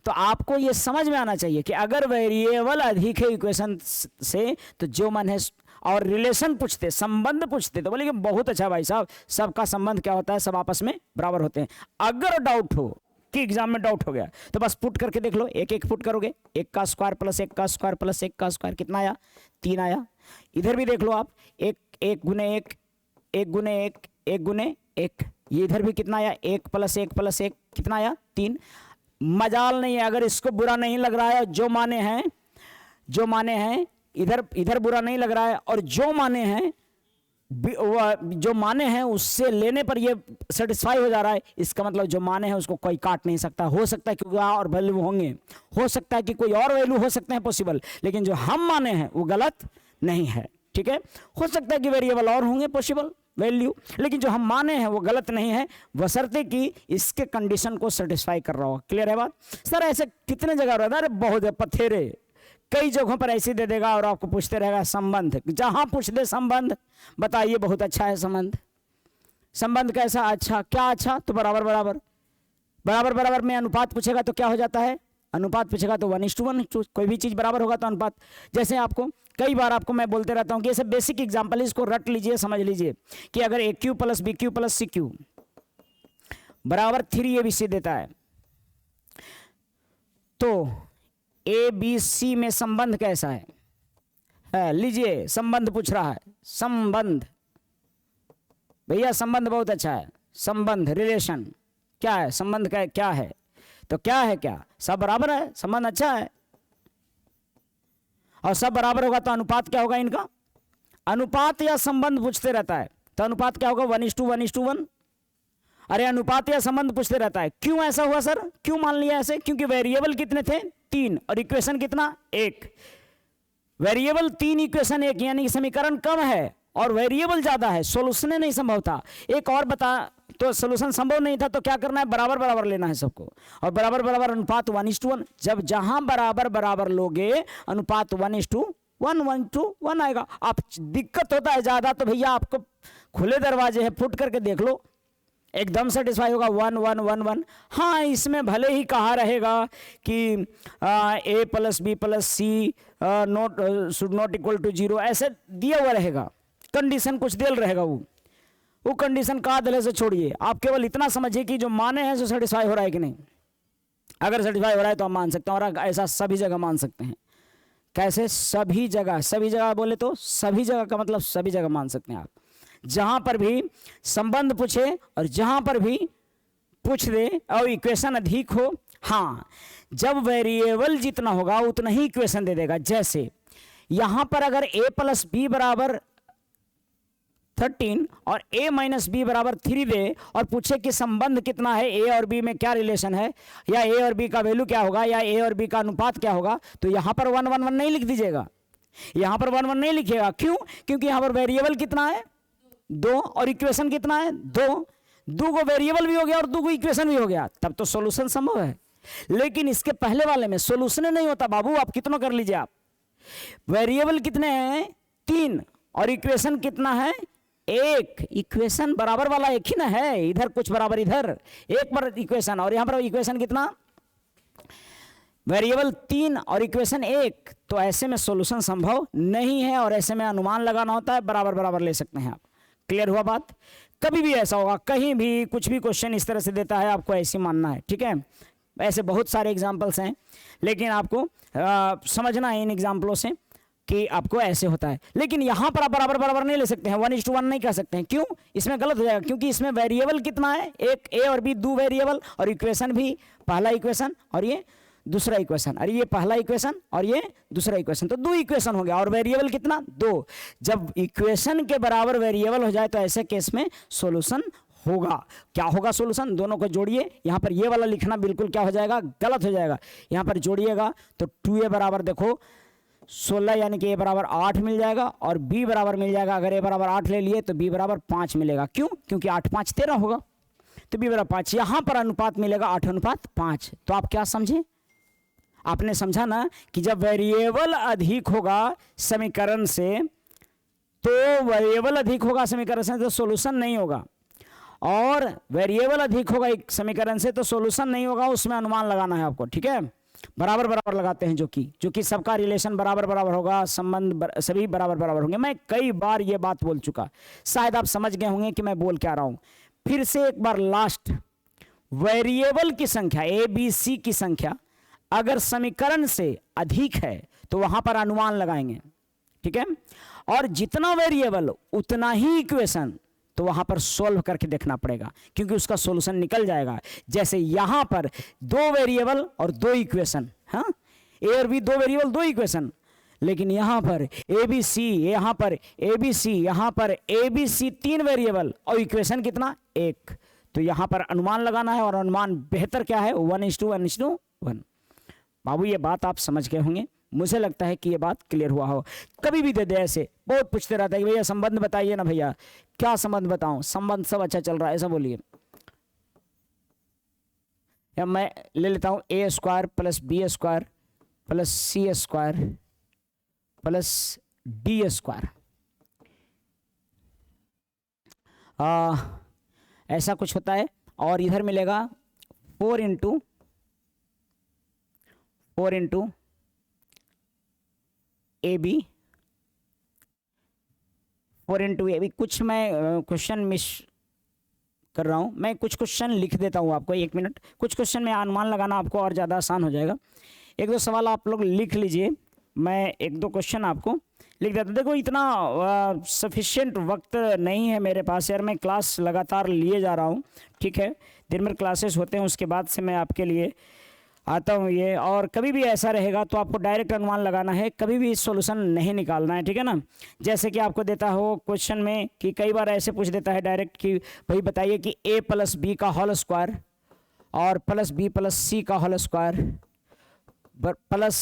[SPEAKER 1] तो आपको ये समझ में आना चाहिए कि अगर वेरिएबल अधिक है इक्वेशन से तो जो मन है, और रिलेशन पूछते, संबंध पूछते तो बोले कि बहुत अच्छा भाई साहब, सबका संबंध क्या होता है, सब आपस में बराबर होते हैं। अगर डाउट हो कि एग्जाम में डाउट हो गया तो बस पुट करके देख लो, एक एक पुट करोगे, 1 का स्क्वायर प्लस 1 का स्क्वायर प्लस 1 का स्क्वायर कितना आया, 3 आया। इधर भी देख लो आप, 1 गुने 1, 1 गुने 1, 1 गुने 1, ये इधर भी कितना आया, 1 प्लस 1 प्लस 1 कितना आया, 3। मजाल नहीं है, अगर इसको बुरा नहीं लग रहा है, जो माने हैं इधर बुरा नहीं लग रहा है, और जो माने हैं उससे लेने पर ये सेटिस्फाई हो जा रहा है, इसका मतलब जो माने हैं उसको कोई काट नहीं सकता। हो सकता है कि और वैल्यू होंगे, हो सकता है कि कोई और वैल्यू हो सकते हैं पॉसिबल, लेकिन जो हम माने हैं वो गलत नहीं है। ठीक है, हो सकता है कि वेरिएबल और होंगे पॉसिबल वैल्यू, लेकिन जो हम माने हैं वो गलत नहीं है, बशर्ते कि इसके कंडीशन को सेटिस्फाई कर रहा हो। क्लियर है बात सर? ऐसे कितने जगह रहता है, अरे बहुत पथेरे, कई जगहों पर ऐसे दे देगा और आपको पूछते रहेगा संबंध, जहां पूछ दे संबंध, बताइए बहुत अच्छा है संबंध। संबंध कैसा, अच्छा, क्या अच्छा, तो बराबर बराबर, बराबर बराबर में अनुपात पूछेगा तो क्या हो जाता है, अनुपात पूछेगा तो 1:1, कोई भी चीज बराबर होगा तो अनुपात। जैसे आपको कई बार आपको मैं बोलते रहता हूं कि ये सब बेसिक एग्जांपल, इसको रट लीजिए, समझ लीजिए कि अगर AQ plus BQ plus CQ बराबर 3ABC देता है तो ABC में संबंध कैसा है, लीजिए संबंध पूछ रहा है, संबंध भैया, संबंध बहुत अच्छा है, संबंध रिलेशन क्या है, संबंध का क्या है, तो क्या है, क्या सब बराबर है, संबंध अच्छा है, और सब बराबर होगा तो अनुपात क्या होगा इनका, अनुपात या संबंध पूछते रहता है तो अनुपात क्या होगा, 1:1:1। अरे अनुपात या संबंध पूछते रहता है, क्यों ऐसा हुआ सर, क्यों मान लिया ऐसे, क्योंकि वेरिएबल कितने थे, 3 और इक्वेशन कितना, 1। वेरिएबल 3 इक्वेशन 1, यानी समीकरण कम है और वेरिएबल ज्यादा है, सोल्यूशन नहीं संभव था। एक और बता, तो सोल्यूशन संभव नहीं था तो क्या करना है, बराबर बराबर लेना है सबको, और बराबर बराबर अनुपात 1:1। जब जहां बराबर बराबर लोगे अनुपात 1:1 आएगा। आप दिक्कत होता है ज्यादा तो भैया आपको खुले दरवाजे हैं, फुट करके देख लो, एकदम सेटिस्फाई होगा 1:1:1:1। हाँ, इसमें भले ही कहा रहेगा कि A plus B plus C should not equal to 0, ऐसे दिया हुआ रहेगा, कंडीशन कुछ दिल रहेगा, वो कंडीशन का दिले से छोड़िए, आप केवल इतना समझिए कि जो माने हैं सो सेटिस्फाई हो रहा है कि नहीं। अगर सेटिस्फाई हो रहा है तो हम मान सकते हैं, और ऐसा सभी जगह मान सकते हैं। कैसे, सभी जगह बोले तो सभी जगह का मतलब सभी जगह मान सकते हैं आप, जहां पर भी संबंध पूछे और जहां पर भी पूछ दे और इक्वेशन अधिक हो। हाँ, जब वेरिएबल जितना होगा उतना ही इक्वेशन दे देगा। जैसे यहां पर अगर A प्लस B बराबर 13 और A माइनस B बराबर 3 दे और पूछे कि संबंध कितना है, A और B में क्या रिलेशन है, या A और B का वैल्यू क्या होगा, या A और B का अनुपात क्या होगा, तो यहां पर 1:1:1 नहीं लिख दीजिएगा, यहां पर 1:1 नहीं लिखिएगा। क्यों? क्योंकि यहां पर वेरिएबल कितना है, 2, और इक्वेशन कितना है, 2 को वेरिएबल भी हो गया और 2 को इक्वेशन भी हो गया, तब तो सॉल्यूशन संभव है। लेकिन इसके पहले वाले में सॉल्यूशन नहीं होता बाबू, आप कितना कर लीजिए, आप वेरिएबल कितने हैं, 3 और इक्वेशन कितना है, एक इक्वेशन बराबर वाला एक ही ना है, इधर कुछ बराबर इधर एक पर इक्वेशन, और यहां पर इक्वेशन कितना, वेरिएबल 3 और इक्वेशन 1, तो ऐसे में सॉल्यूशन संभव नहीं है, और ऐसे में अनुमान लगाना होता है, बराबर बराबर ले सकते हैं आप। क्लियर हुआ बात? कभी भी ऐसा होगा, कहीं भी कुछ भी क्वेश्चन इस तरह से देता है, आपको ऐसे मानना है, ठीक है। ऐसे बहुत सारे एग्जाम्पल्स हैं, लेकिन आपको समझना है इन एग्जाम्पलों से कि आपको ऐसे होता है। लेकिन यहां पर आप बराबर बराबर नहीं ले सकते हैं, 1:1 नहीं कह सकते हैं। क्यों? इसमें गलत हो जाएगा, क्योंकि इसमें वेरिएबल कितना है, एक ए और बी, दो वेरिएबल, और इक्वेशन भी पहला इक्वेशन और ये दूसरा इक्वेशन, अरे ये पहला इक्वेशन और ये दूसरा इक्वेशन, तो दो इक्वेशन हो गया, और वेरिएबल कितना, 2। जब इक्वेशन के बराबर वेरिएबल हो जाए तो ऐसे केस में सॉल्यूशन होगा। क्या होगा सॉल्यूशन? दोनों को जोड़िए, यहां पर ये वाला लिखना बिल्कुल क्या हो जाएगा, गलत हो जाएगा। यहां पर जोड़िएगा तो 2a बराबर देखो 16, यानी कि a बराबर 8 मिल जाएगा, और b बराबर मिल जाएगा, अगर a बराबर 8 ले लिए तो b बराबर 5 मिलेगा। क्यों? क्योंकि 8 5 13 होगा, तो b बराबर 5। यहां पर अनुपात मिलेगा 8:5। तो आप क्या समझे? आपने समझा ना कि जब वेरिएबल अधिक होगा समीकरण से, तो वेरिएबल अधिक होगा समीकरण से तो सॉल्यूशन नहीं होगा, और वेरिएबल अधिक होगा एक समीकरण से तो सॉल्यूशन नहीं होगा, उसमें अनुमान लगाना है आपको, ठीक है। बराबर बराबर लगाते हैं, जो कि सबका रिलेशन बराबर बराबर होगा, संबंध सभी बराबर बराबर होंगे। मैं कई बार ये बात बोल चुका, शायद आप समझ गए होंगे कि मैं बोल क्या रहा हूं। फिर से एक बार लास्ट, वेरिएबल की संख्या ए बी सी की संख्या अगर समीकरण से अधिक है तो वहां पर अनुमान लगाएंगे, ठीक है। और जितना वेरिएबल उतना ही इक्वेशन, तो वहां पर सोल्व करके देखना पड़ेगा, क्योंकि उसका सॉल्यूशन निकल जाएगा। जैसे यहां पर 2 वेरिएबल और 2 इक्वेशन, हाँ, ए और बी 2 वेरिएबल 2 इक्वेशन, लेकिन यहां पर ए बी सी, यहां पर ए बी सी, यहां पर ए बी सी 3 वेरिएबल और इक्वेशन कितना, 1। तो यहां पर अनुमान लगाना है, और अनुमान बेहतर क्या है, 1:1:1। बाबू ये बात आप समझ गए होंगे, मुझे लगता है कि ये बात क्लियर हुआ हो। कभी भी दे दे ऐसे, बहुत पूछते रहता है कि भैया संबंध बताइए ना भैया, क्या संबंध बताऊं, संबंध सब अच्छा चल रहा है ऐसा बोलिए। या मैं ले लेता हूं a² + b² + c² + d²। ऐसा कुछ होता है, और इधर मिलेगा 4 × AB, 4 × AB। कुछ मैं क्वेश्चन मिस कर रहा हूं, मैं कुछ क्वेश्चन लिख देता हूं आपको, 1 मिनट। कुछ क्वेश्चन में अनुमान लगाना आपको और ज़्यादा आसान हो जाएगा। 1-2 सवाल आप लोग लिख लीजिए, मैं 1-2 क्वेश्चन आपको लिख देता हूं। देखो इतना सफिशिएंट वक्त नहीं है मेरे पास यार, मैं क्लास लगातार लिए जा रहा हूं, ठीक है। दिन भर क्लासेस होते हैं, उसके बाद से मैं आपके लिए आता हूँ ये। और कभी भी ऐसा रहेगा तो आपको डायरेक्ट अनुमान लगाना है, कभी भी सॉल्यूशन नहीं निकालना है, ठीक है ना। जैसे कि आपको देता हो क्वेश्चन में कि कई बार ऐसे पूछ देता है डायरेक्ट कि भाई बताइए कि a + b का होल स्क्वायर और +b + c का whole square plus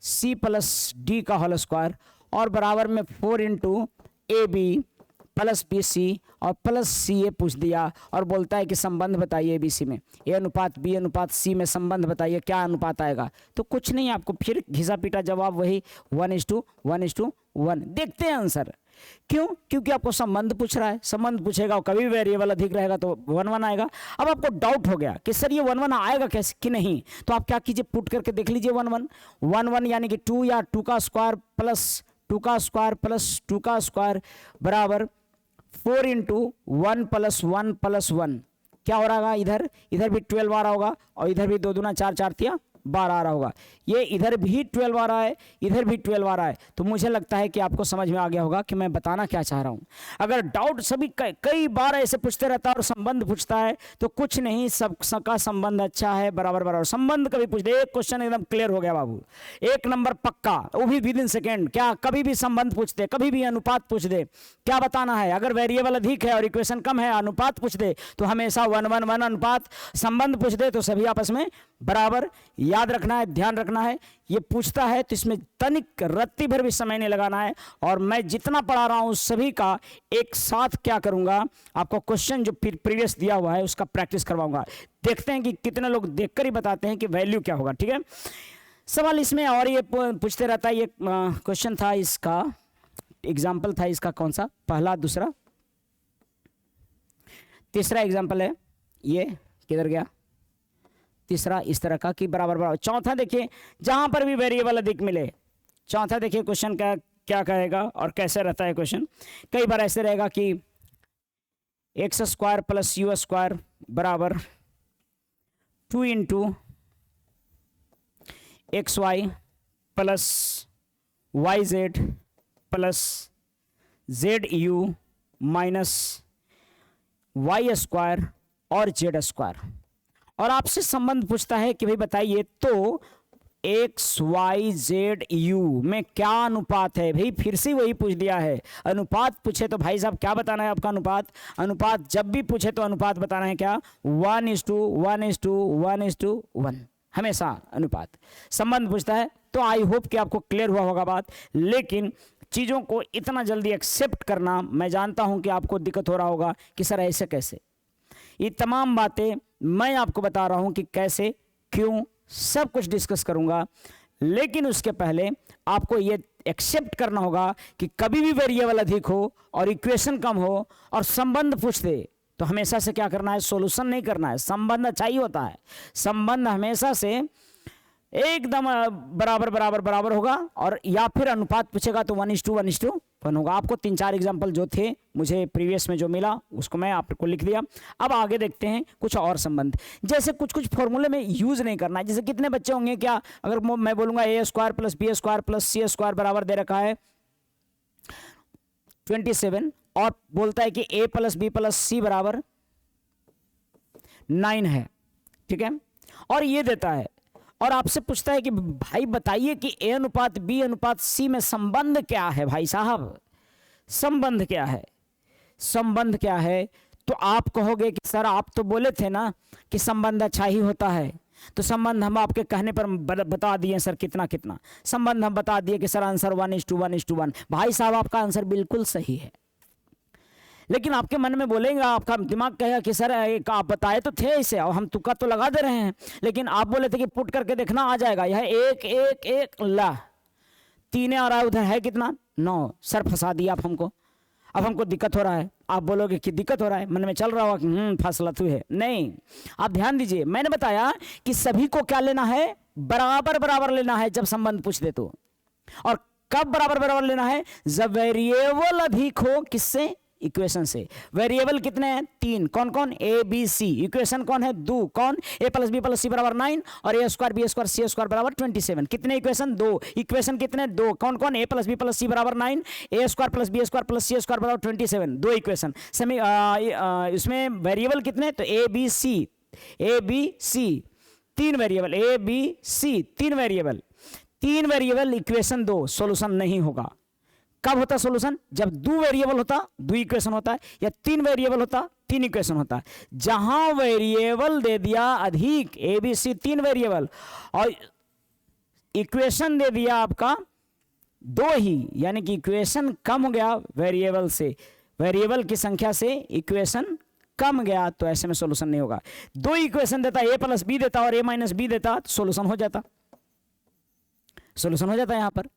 [SPEAKER 1] c + d का होल स्क्वायर, और बराबर में 4 × AB + BC और +CA पूछ दिया, और बोलता है कि संबंध बताइए BC में, A:B:C में संबंध बताइए, क्या अनुपात आएगा। तो कुछ नहीं, आपको फिर घिसा पीटा जवाब वही 1:1:1। देखते हैं आंसर। क्यों? क्योंकि आपको संबंध पूछ रहा है, संबंध पूछेगा और कभी वेरिएबल अधिक रहेगा तो 1:1 आएगा। अब आपको डाउट हो गया कि सर ये 1:1 आएगा कैसे कि नहीं, तो आप क्या कीजिए, पुट करके देख लीजिए 1:1 यानी कि 2 या 2 का स्क्वायर प्लस 2 का स्क्वायर प्लस 2 का स्क्वायर बराबर 4 × 1 + 1 + 1। क्या हो रहा है, इधर भी 12 आ रहा होगा, और इधर भी 2 दूना 4 4 तिया 12 आ रहा होगा। ये इधर भी 12 आ रहा है, इधर भी 12 आ रहा है। तो मुझे लगता है कि आपको समझ में आ गया होगा कि मैं बताना क्या चाह रहा हूँ। अगर डाउट सभी कई बार ऐसे पूछते रहता है और संबंध पूछता है, तो कुछ नहीं, सबका संबंध अच्छा है, बराबर बराबर। संबंध कभी पूछ दे, एक क्वेश्चन एकदम क्लियर हो गया बाबू, 1 नंबर पक्का, वो भी विदिन सेकेंड। क्या कभी भी संबंध पूछ दे, कभी भी अनुपात पूछ दे, क्या बताना है। अगर वेरिएबल अधिक है और इक्वेशन कम है, अनुपात पूछ दे तो हमेशा 1:1 अनुपात। संबंध पूछ दे तो सभी आपस में बराबर। याद रखना है, ध्यान रखना है, ये पूछता है तो इसमें तनिक रत्ती भर भी समय नहीं लगाना है। और मैं जितना पढ़ा रहा हूं सभी का एक साथ क्या करूंगा, आपको क्वेश्चन जो प्रीवियस दिया हुआ है उसका प्रैक्टिस करवाऊंगा। देखते हैं कि कितने लोग देखकर ही बताते हैं कि वैल्यू क्या होगा, ठीक है। सवाल इसमें और ये पूछते रहता है, ये क्वेश्चन था इसका एग्जाम्पल था इसका कौन सा, पहला, दूसरा, तीसरा एग्जाम्पल है ये, किधर गया तीसरा, इस तरह का कि बराबर बराबर। चौथा देखिए, जहां पर भी वेरिएबल अधिक मिले, चौथा देखिए क्वेश्चन का क्या कहेगा और कैसे रहता है क्वेश्चन। कई बार ऐसे रहेगा कि x square plus u square बराबर 2 into x y plus y z plus z u minus y square और जेड स्क्वायर। और आपसे संबंध पूछता है कि भाई बताइए तो एक्स वाई जेड यू में क्या अनुपात है। भाई फिर से वही पूछ दिया है, अनुपात पूछे तो भाई साहब क्या बताना है आपका अनुपात। अनुपात जब भी पूछे तो अनुपात बताना है क्या, 1:1:1:1, हमेशा अनुपात। संबंध पूछता है तो आई होप कि आपको क्लियर हुआ होगा बात। लेकिन चीज़ों को इतना जल्दी एक्सेप्ट करना, मैं जानता हूं कि आपको दिक्कत हो रहा होगा कि सर ऐसे कैसे। ये तमाम बातें मैं आपको बता रहा हूं कि कैसे, क्यों, सब कुछ डिस्कस करूंगा। लेकिन उसके पहले आपको ये एक्सेप्ट करना होगा कि कभी भी वेरिएबल अधिक हो और इक्वेशन कम हो और संबंध पूछ दे तो हमेशा से क्या करना है, सॉल्यूशन नहीं करना है। संबंध अच्छा ही होता है, संबंध हमेशा से एकदम बराबर बराबर बराबर होगा। और या फिर अनुपात पूछेगा तो 1:1:1 होगा। आपको 3-4 एग्जाम्पल जो थे मुझे प्रीवियस में जो मिला उसको मैं आपको लिख दिया। अब आगे देखते हैं कुछ और संबंध, जैसे कुछ कुछ फॉर्मूले में यूज नहीं करना है। जैसे कितने बच्चे होंगे, क्या अगर मैं बोलूंगा a square plus B square plus C square बराबर दे रखा है 27 और बोलता है कि ए प्लस बी प्लस सी बराबर 9 है, ठीक है, और ये देता है और आपसे पूछता है कि भाई बताइए कि ए अनुपात बी अनुपात सी में संबंध क्या है। भाई साहब संबंध क्या है, संबंध क्या है। तो आप कहोगे कि सर आप तो बोले थे ना कि संबंध अच्छा ही होता है, तो संबंध हम आपके कहने पर बता दिए सर कितना कितना संबंध हम बता दिए कि सर आंसर 1:1:1। भाई साहब आपका आंसर बिल्कुल सही है, लेकिन आपके मन में बोलेगा, आपका दिमाग कहेगा कि सर आप बताए तो थे इसे और हम तुक्का तो लगा दे रहे हैं, लेकिन आप बोले थे कि पुट करके देखना आ जाएगा। यह 1:1:1 ला 3 और उधर है कितना 9। सर फंसा दिया आप हमको, अब हमको दिक्कत हो रहा है। आप बोलोगे कि दिक्कत हो रहा है, मन में चल रहा होगा कि फैसला तू है। नहीं, आप ध्यान दीजिए, मैंने बताया कि सभी को क्या लेना है, बराबर बराबर लेना है जब संबंध पूछ दे तो। और कब बराबर बराबर लेना है, जब वेरिएबल अधिक हो, किससे, इक्वेशन से। वेरिएबल कितने हैं, 3, कौन कौन, ए बी सी। इक्वेशन कौन है, 2, कौन, ए प्लस बी प्लस सी बराबर 9 और ए square b square c square बराबर 27। कितने इक्वेशन, 2। इक्वेशन कितने, 2, कौन कौन, ए प्लस बी प्लस सी बराबर 9, A square plus B square plus C square बराबर 27। 2 इक्वेशन। इसमें वेरिएबल कितने, तो A B C 3 variable, A B C 3 variable equation 2, solution नहीं होगा। कब होता सॉल्यूशन, जब 2 वेरिएबल होता 2 इक्वेशन होता है, या 3 वेरिएबल होता 3 इक्वेशन होता है। जहां वेरिएबल दे दिया अधिक, ए बी सी 3 वेरिएबल और इक्वेशन दे दिया आपका 2 ही, यानी कि इक्वेशन कम हो गया वेरिएबल से, वेरिएबल की संख्या से इक्वेशन कम गया, तो ऐसे में सॉल्यूशन नहीं होगा। 2 इक्वेशन देता, ए प्लस बी देता और ए माइनस बी देता, तो सॉल्यूशन हो जाता, सॉल्यूशन हो जाता यहां पर।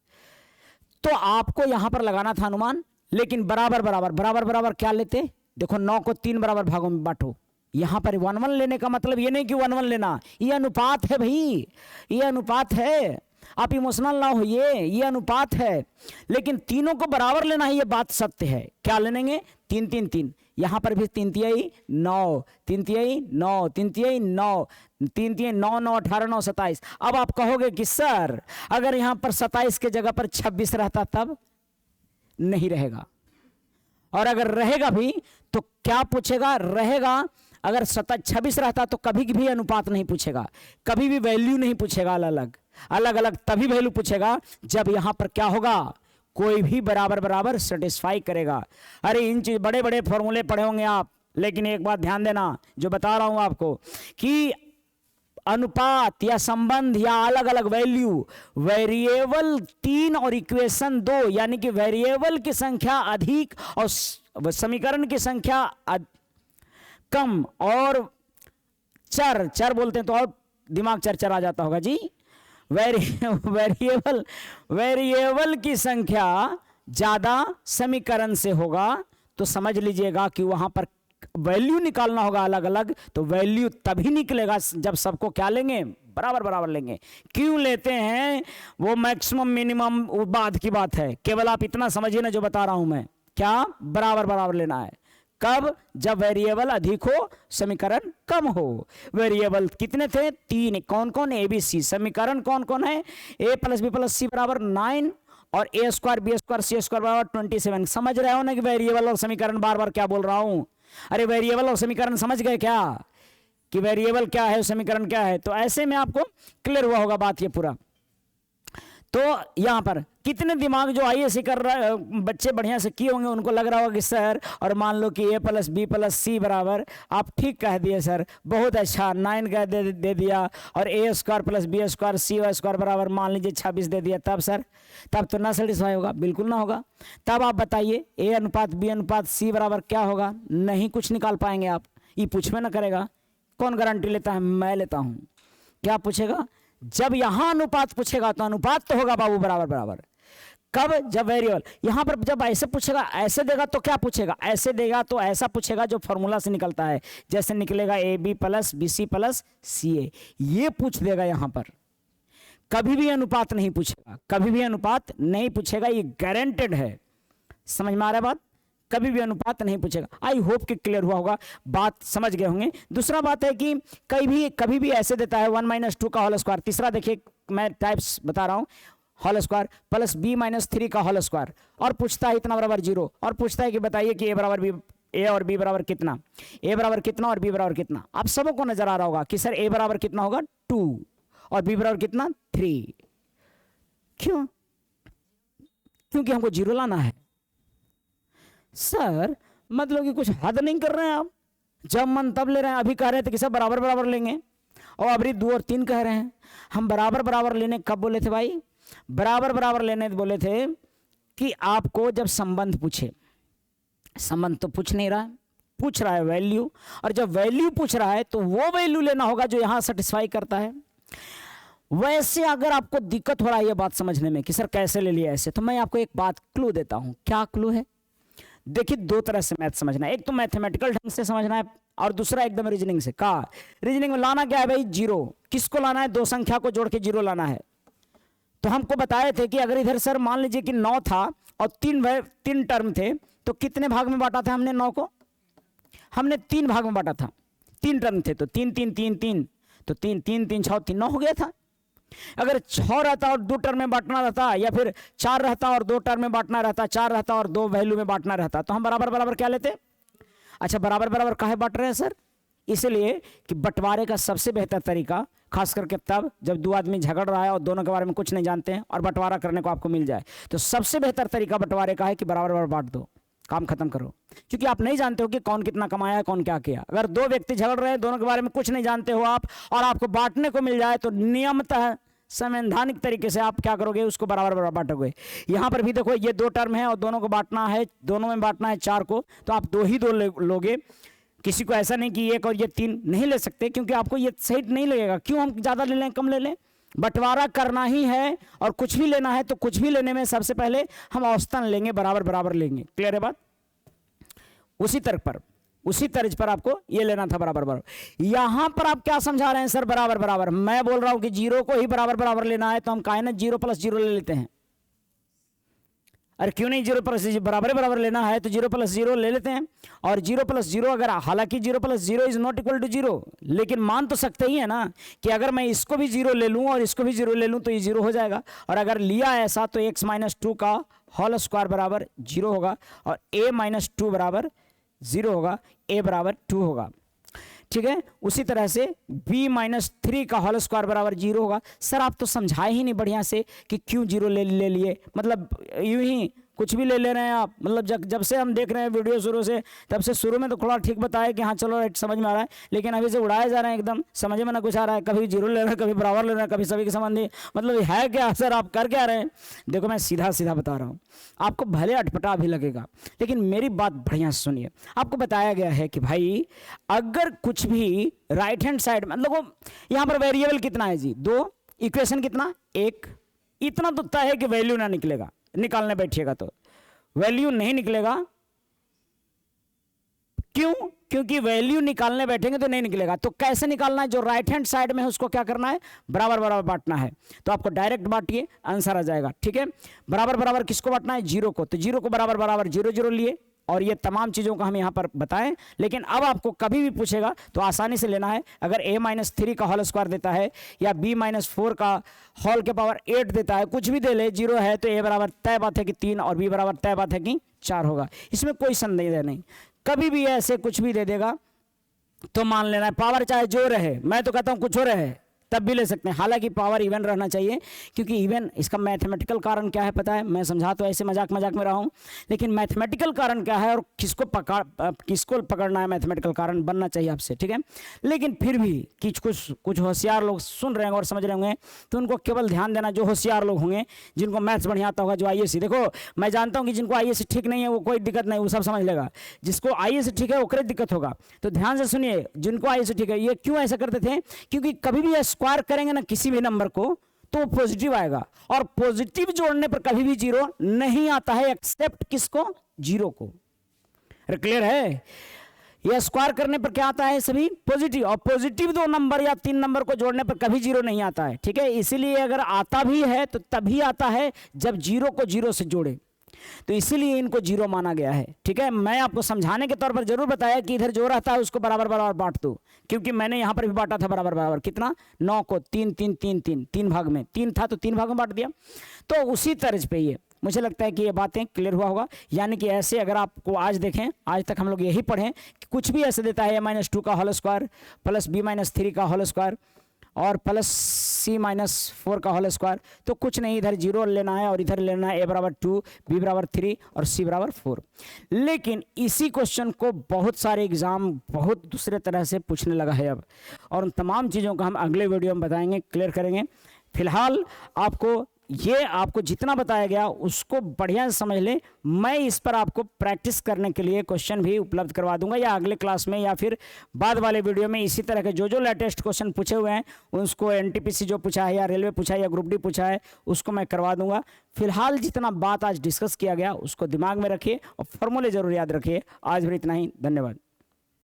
[SPEAKER 1] तो आपको यहां पर लगाना था अनुमान, लेकिन बराबर बराबर बराबर बराबर क्या लेते, देखो 9 को 3 बराबर भागों में बांटो। यहां पर 1:1 लेने का मतलब ये नहीं कि 1:1 लेना, ये अनुपात है भाई, ये अनुपात है, आप इमोशनल ना होइए, ये अनुपात है। लेकिन तीनों को बराबर लेना है, ये बात सत्य है। क्या लेंगे, 3-3-3, यहां पर भी 3×3 9, 3×3 9, 3×3 9, 3×3 9, 9 18 9 27। अब आप कहोगे कि सर अगर यहां पर 27 के जगह पर 26 रहता तब नहीं रहेगा, और अगर रहेगा भी तो क्या पूछेगा, रहेगा अगर 26 रहता तो कभी भी अनुपात नहीं पूछेगा, कभी भी वैल्यू नहीं पूछेगा, अलग अलग तभी वैल्यू पूछेगा जब यहां पर क्या होगा, कोई भी बराबर बराबर सेटिस्फाई करेगा। अरे इन चीज बड़े बड़े फॉर्मूले पढ़े होंगे आप, लेकिन एक बात ध्यान देना जो बता रहा हूं आपको कि अनुपात या संबंध या अलग अलग वैल्यू, वेरिएबल 3 और इक्वेशन 2, यानी कि वेरिएबल की संख्या अधिक और समीकरण की संख्या कम, और चर बोलते हैं तो और दिमाग चर आ जाता होगा जी। वेरिएबल की संख्या ज्यादा समीकरण से होगा तो समझ लीजिएगा कि वहां पर वैल्यू निकालना होगा अलग अलग, तो वैल्यू तभी निकलेगा जब सबको क्या लेंगे, बराबर बराबर लेंगे। क्यों लेते हैं वो मैक्सिमम मिनिमम वो बाद की बात है, केवल आप इतना समझिए ना जो बता रहा हूं मैं, क्या बराबर बराबर लेना है। कब, जब वेरिएबल अधिक हो समीकरण कम हो। वेरिएबल कितने थे, 3, कौन कौन, ए बी सी। समीकरण कौन कौन है, a प्लस बी प्लस सी बराबर 9 और a square b square c square बराबर 27। समझ रहे हो ना कि वेरिएबल और समीकरण बार बार क्या बोल रहा हूं। अरे वेरिएबल और समीकरण समझ गए क्या, कि वेरिएबल क्या है समीकरण क्या है। तो ऐसे में आपको क्लियर हुआ होगा बात ये पूरा। तो यहां पर कितने दिमाग जो आईएएस कर रहा बच्चे बढ़िया से किए होंगे, उनको लग रहा होगा कि सर, और मान लो कि a प्लस बी प्लस सी बराबर, आप ठीक कह दिए सर, बहुत अच्छा, 9 कह दे दिया, और a square plus B square c y square बराबर मान लीजिए 26 दे दिया, तब सर, तब तो ना सेटिस्फाई होगा, बिल्कुल ना होगा। तब आप बताइए a अनुपात बी अनुपात सी बराबर क्या होगा, नहीं कुछ निकाल पाएंगे आप, ये पूछ में ना करेगा। कौन गारंटी लेता है, मैं लेता हूं। क्या पूछेगा, जब यहां अनुपात पूछेगा तो अनुपात तो होगा बाबू बराबर बराबर। कब, जब वेरिएबल। यहां पर जब ऐसे पूछेगा, ऐसे देगा तो क्या पूछेगा, ऐसे देगा तो ऐसा पूछेगा जो फॉर्मूला से निकलता है, जैसे निकलेगा A B plus B C plus C A, ये पूछ देगा। यहां पर कभी भी अनुपात नहीं पूछेगा, कभी भी अनुपात नहीं पूछेगा, ये गारंटेड है। समझ में आ रहा है बात, कभी भी अनुपात नहीं पूछेगा। आई होप कि क्लियर हुआ होगा, बात समझ गए होंगे। दूसरा बात है कि कभी भी ऐसे देता है 1 - 2 का होल स्क्वायर। तीसरा देखिए, मैं टाइप्स बता रहा हूं, होल स्क्वायर प्लस b - 3 का होल स्क्वायर, और पूछता है इतना बराबर 0, और पूछता है कि बताइए कि a बराबर b, a और b बराबर कितना, a बराबर कितना और b बराबर कितना। आप सबको नजर आ रहा होगा कि सर a बराबर कितना होगा 2 और b बराबर कितना 3। क्यों, क्योंकि हमको 0 लाना है। सर मतलब कि कुछ हद नहीं कर रहे हैं आप, जब मन तब ले रहे हैं। अभी कह रहे थे कि सब बराबर बराबर लेंगे, और अभी 2 और 3 कह रहे हैं। हम बराबर बराबर लेने कब बोले थे भाई, बराबर बराबर लेने बोले थे कि आपको जब संबंध पूछे, संबंध तो पूछ नहीं रहा है, पूछ रहा है वैल्यू, और जब वैल्यू पूछ रहा है तो वो वैल्यू लेना होगा जो यहां सेटिस्फाई करता है। वैसे अगर आपको दिक्कत हो रहा है ये बात समझने में कि सर कैसे ले लिया ऐसे, तो मैं आपको एक बात क्लू देता हूं। क्या क्लू है, देखिए 2 तरह से मैथ समझना है, एक तो मैथमेटिकल ढंग से समझना है, और दूसरा एकदम रीजनिंग से। का रीजनिंग में लाना क्या है भाई, 0। किसको लाना है, 2 संख्या को जोड़ के 0 लाना है। तो हमको बताए थे कि अगर इधर सर मान लीजिए कि 9 था और 3 टर्म थे, तो कितने भाग में बांटा था हमने 9 को, हमने 3 भाग में बांटा था। 3 टर्म थे तो 3 3 3 3, तो 3 3 3 6 3 9 हो गया था। अगर 6 रहता और 2 टर्म में बांटना रहता, या फिर 4 रहता और 2 टर्म में बांटना रहता, 4 रहता और 2 वैल्यू में बांटना रहता, तो हम बराबर बराबर क्या लेते। अच्छा, बराबर बराबर काहे बांट रहे हैं सर, इसलिए कि बंटवारे का सबसे बेहतर तरीका, खास करके तब जब 2 आदमी झगड़ रहा है और दोनों के बारे में कुछ नहीं जानते हैं और बंटवारा करने को आपको मिल जाए, तो सबसे बेहतर तरीका बंटवारे का है कि बराबर बराबर बांट दो, काम खत्म करो। क्योंकि आप नहीं जानते हो कि कौन कितना कमाया, कौन क्या किया। अगर 2 व्यक्ति झगड़ रहे हैं, दोनों के बारे में कुछ नहीं जानते हो आप, और आपको बांटने को मिल जाए, तो नियमतः संवैधानिक तरीके से आप क्या करोगे, उसको बराबर बराबर बांटोगे। यहां पर भी देखो, ये 2 टर्म है और दोनों को बांटना है, दोनों में बांटना है 4 को, तो आप 2 ही 2 लोगे। किसी को ऐसा नहीं कि 1 और ये 3 नहीं ले सकते, क्योंकि आपको ये सही नहीं लगेगा। क्यों हम ज्यादा ले लें कम ले लें, बंटवारा करना ही है, और कुछ भी लेना है तो कुछ भी लेने में सबसे पहले हम औसतन लेंगे, बराबर बराबर लेंगे। क्लियर है बात, उसी तर्ज पर आपको ये लेना था बराबर बराबर। यहां पर आप क्या समझा रहे हैं सर, बराबर बराबर। मैं बोल रहा हूं कि 0 को ही बराबर बराबर लेना है, तो हम काहे ना 0 + 0 ले लेते हैं। अरे क्यों नहीं, 0 + 0 बराबर बराबर लेना है तो 0 + 0 ले लेते हैं। और 0 + 0 अगर, हालांकि 0 + 0 इज नॉट इक्वल टू 0, लेकिन मान तो सकते ही है ना कि अगर मैं इसको भी 0 ले लूं और इसको भी 0 ले लूं तो ये 0 हो जाएगा। और अगर लिया ऐसा तो x - 2 का होल स्क्वायर बराबर 0 होगा, और a - 2 बराबर 0 होगा, a बराबर 2 होगा। ठीक है, उसी तरह से b - 3 का होल स्क्वायर बराबर 0 होगा। सर आप तो समझाए ही नहीं बढ़िया से कि क्यों 0 ले लिए, मतलब यूं ही कुछ भी ले ले रहे हैं आप। मतलब जब से हम देख रहे हैं वीडियो शुरू से, तब से शुरू में तो थोड़ा ठीक बताया कि हाँ चलो समझ में आ रहा है, लेकिन अभी से उड़ाए जा रहे हैं, एकदम समझ में ना कुछ आ रहा है। कभी 0 ले रहे हैं, कभी बराबर ले रहे हैं, कभी सभी के संबंधी, मतलब है क्या सर, आप कर क्या रहे हैं। देखो मैं सीधा सीधा बता रहा हूँ, आपको भले अटपटा भी लगेगा, लेकिन मेरी बात बढ़िया सुनिए। आपको बताया गया है कि भाई अगर कुछ भी राइट हैंड साइड, मतलब यहाँ पर वेरिएबल कितना है जी, 2, इक्वेशन कितना 1, इतना तो तय है कि वैल्यू ना निकलेगा, निकालने बैठिएगा तो वैल्यू नहीं निकलेगा। क्यों? क्योंकि वैल्यू निकालने बैठेंगे तो नहीं निकलेगा। तो कैसे निकालना है? जो राइट हैंड साइड में है उसको क्या करना है? बराबर बराबर बांटना है। तो आपको डायरेक्ट बांटिए, आंसर आ जाएगा। ठीक है, बराबर बराबर किसको बांटना है? जीरो को। तो जीरो को बराबर बराबर जीरो जीरो लिए, और ये तमाम चीज़ों को हम यहाँ पर बताएं। लेकिन अब आपको कभी भी पूछेगा तो आसानी से लेना है। अगर a-3 का होल स्क्वायर देता है या b-4 का होल के पावर 8 देता है, कुछ भी दे ले, जीरो है तो a बराबर तय बात है कि 3 और b बराबर तय बात है कि 4 होगा। इसमें कोई संदेह नहीं। कभी भी ऐसे कुछ भी दे देगा तो मान लेना है, पावर चाहे जो रहे, मैं तो कहता हूँ कुछ हो रहे तब भी ले सकते हैं। हालांकि पावर इवन रहना चाहिए, क्योंकि इवन इसका मैथमेटिकल कारण क्या है पता है? मैं समझा तो ऐसे मजाक मजाक में रहा हूँ, लेकिन मैथमेटिकल कारण क्या है और किसको पकड़ना है, मैथमेटिकल कारण बनना चाहिए आपसे। ठीक है, लेकिन फिर भी कुछ होशियार लोग सुन रहे होंगे और समझ रहे होंगे, तो उनको केवल ध्यान देना, जो होशियार लोग होंगे, जिनको मैथ्स बढ़िया आता होगा, जो IAC, देखो मैं जानता हूँ कि जिनको IAC ठीक नहीं है वो कोई दिक्कत नहीं, वो सब समझ लेगा। जिसको IAC ठीक है ओकरे दिक्कत होगा। तो ध्यान से सुनिए, जिनको IAC ठीक है, ये क्यों ऐसा करते थे? क्योंकि कभी भी स्क्वायर करेंगे ना किसी भी नंबर को तो पॉजिटिव आएगा, और पॉजिटिव जोड़ने पर कभी भी जीरो नहीं आता है, एक्सेप्ट किसको? जीरो को। क्लियर है? यह स्क्वायर करने पर क्या आता है? सभी पॉजिटिव, और पॉजिटिव 2 नंबर या 3 नंबर को जोड़ने पर कभी जीरो नहीं आता है। ठीक है, इसीलिए अगर आता भी है तो तभी आता है जब जीरो को जीरो से जोड़े, तो इसीलिए इनको जीरो माना गया है। ठीक है, मैं आपको समझाने के तौर पर जरूर बताया कि इधर जो रहता है उसको बराबर बराबर बांट दो, क्योंकि मैंने यहां पर भी बांटा था बराबर बराबर। कितना? 9 को 3 3 3 3 3 भाग में, 3 था तो 3 भाग में बांट दिया। तो उसी तर्ज पे ये मुझे लगता है कि ये बातें क्लियर हुआ होगा। यानी कि ऐसे अगर आपको आज देखें, आज तक हम लोग यही पढ़ें कि कुछ भी ऐसे देता है a-2 का होल स्क्वायर प्लस b-3 का होल स्क्वायर और प्लस c-4 का होल स्क्वायर, तो कुछ नहीं, इधर जीरो लेना है और इधर लेना है a बराबर 2, b बराबर 3 और c बराबर 4। लेकिन इसी क्वेश्चन को बहुत सारे एग्जाम बहुत दूसरे तरह से पूछने लगा है अब, और उन तमाम चीज़ों को हम अगले वीडियो में बताएंगे, क्लियर करेंगे। फिलहाल आपको जितना बताया गया उसको बढ़िया से समझ ले। मैं इस पर आपको प्रैक्टिस करने के लिए क्वेश्चन भी उपलब्ध करवा दूंगा, या अगले क्लास में या फिर बाद वाले वीडियो में इसी तरह के जो लेटेस्ट क्वेश्चन पूछे हुए हैं उसको NTPC जो पूछा है या रेलवे पूछा है या ग्रुप डी पूछा है उसको मैं करवा दूंगा। फिलहाल जितना बात आज डिस्कस किया गया उसको दिमाग में रखिए और फॉर्मूले जरूर याद रखिए। आज भी इतना ही, धन्यवाद।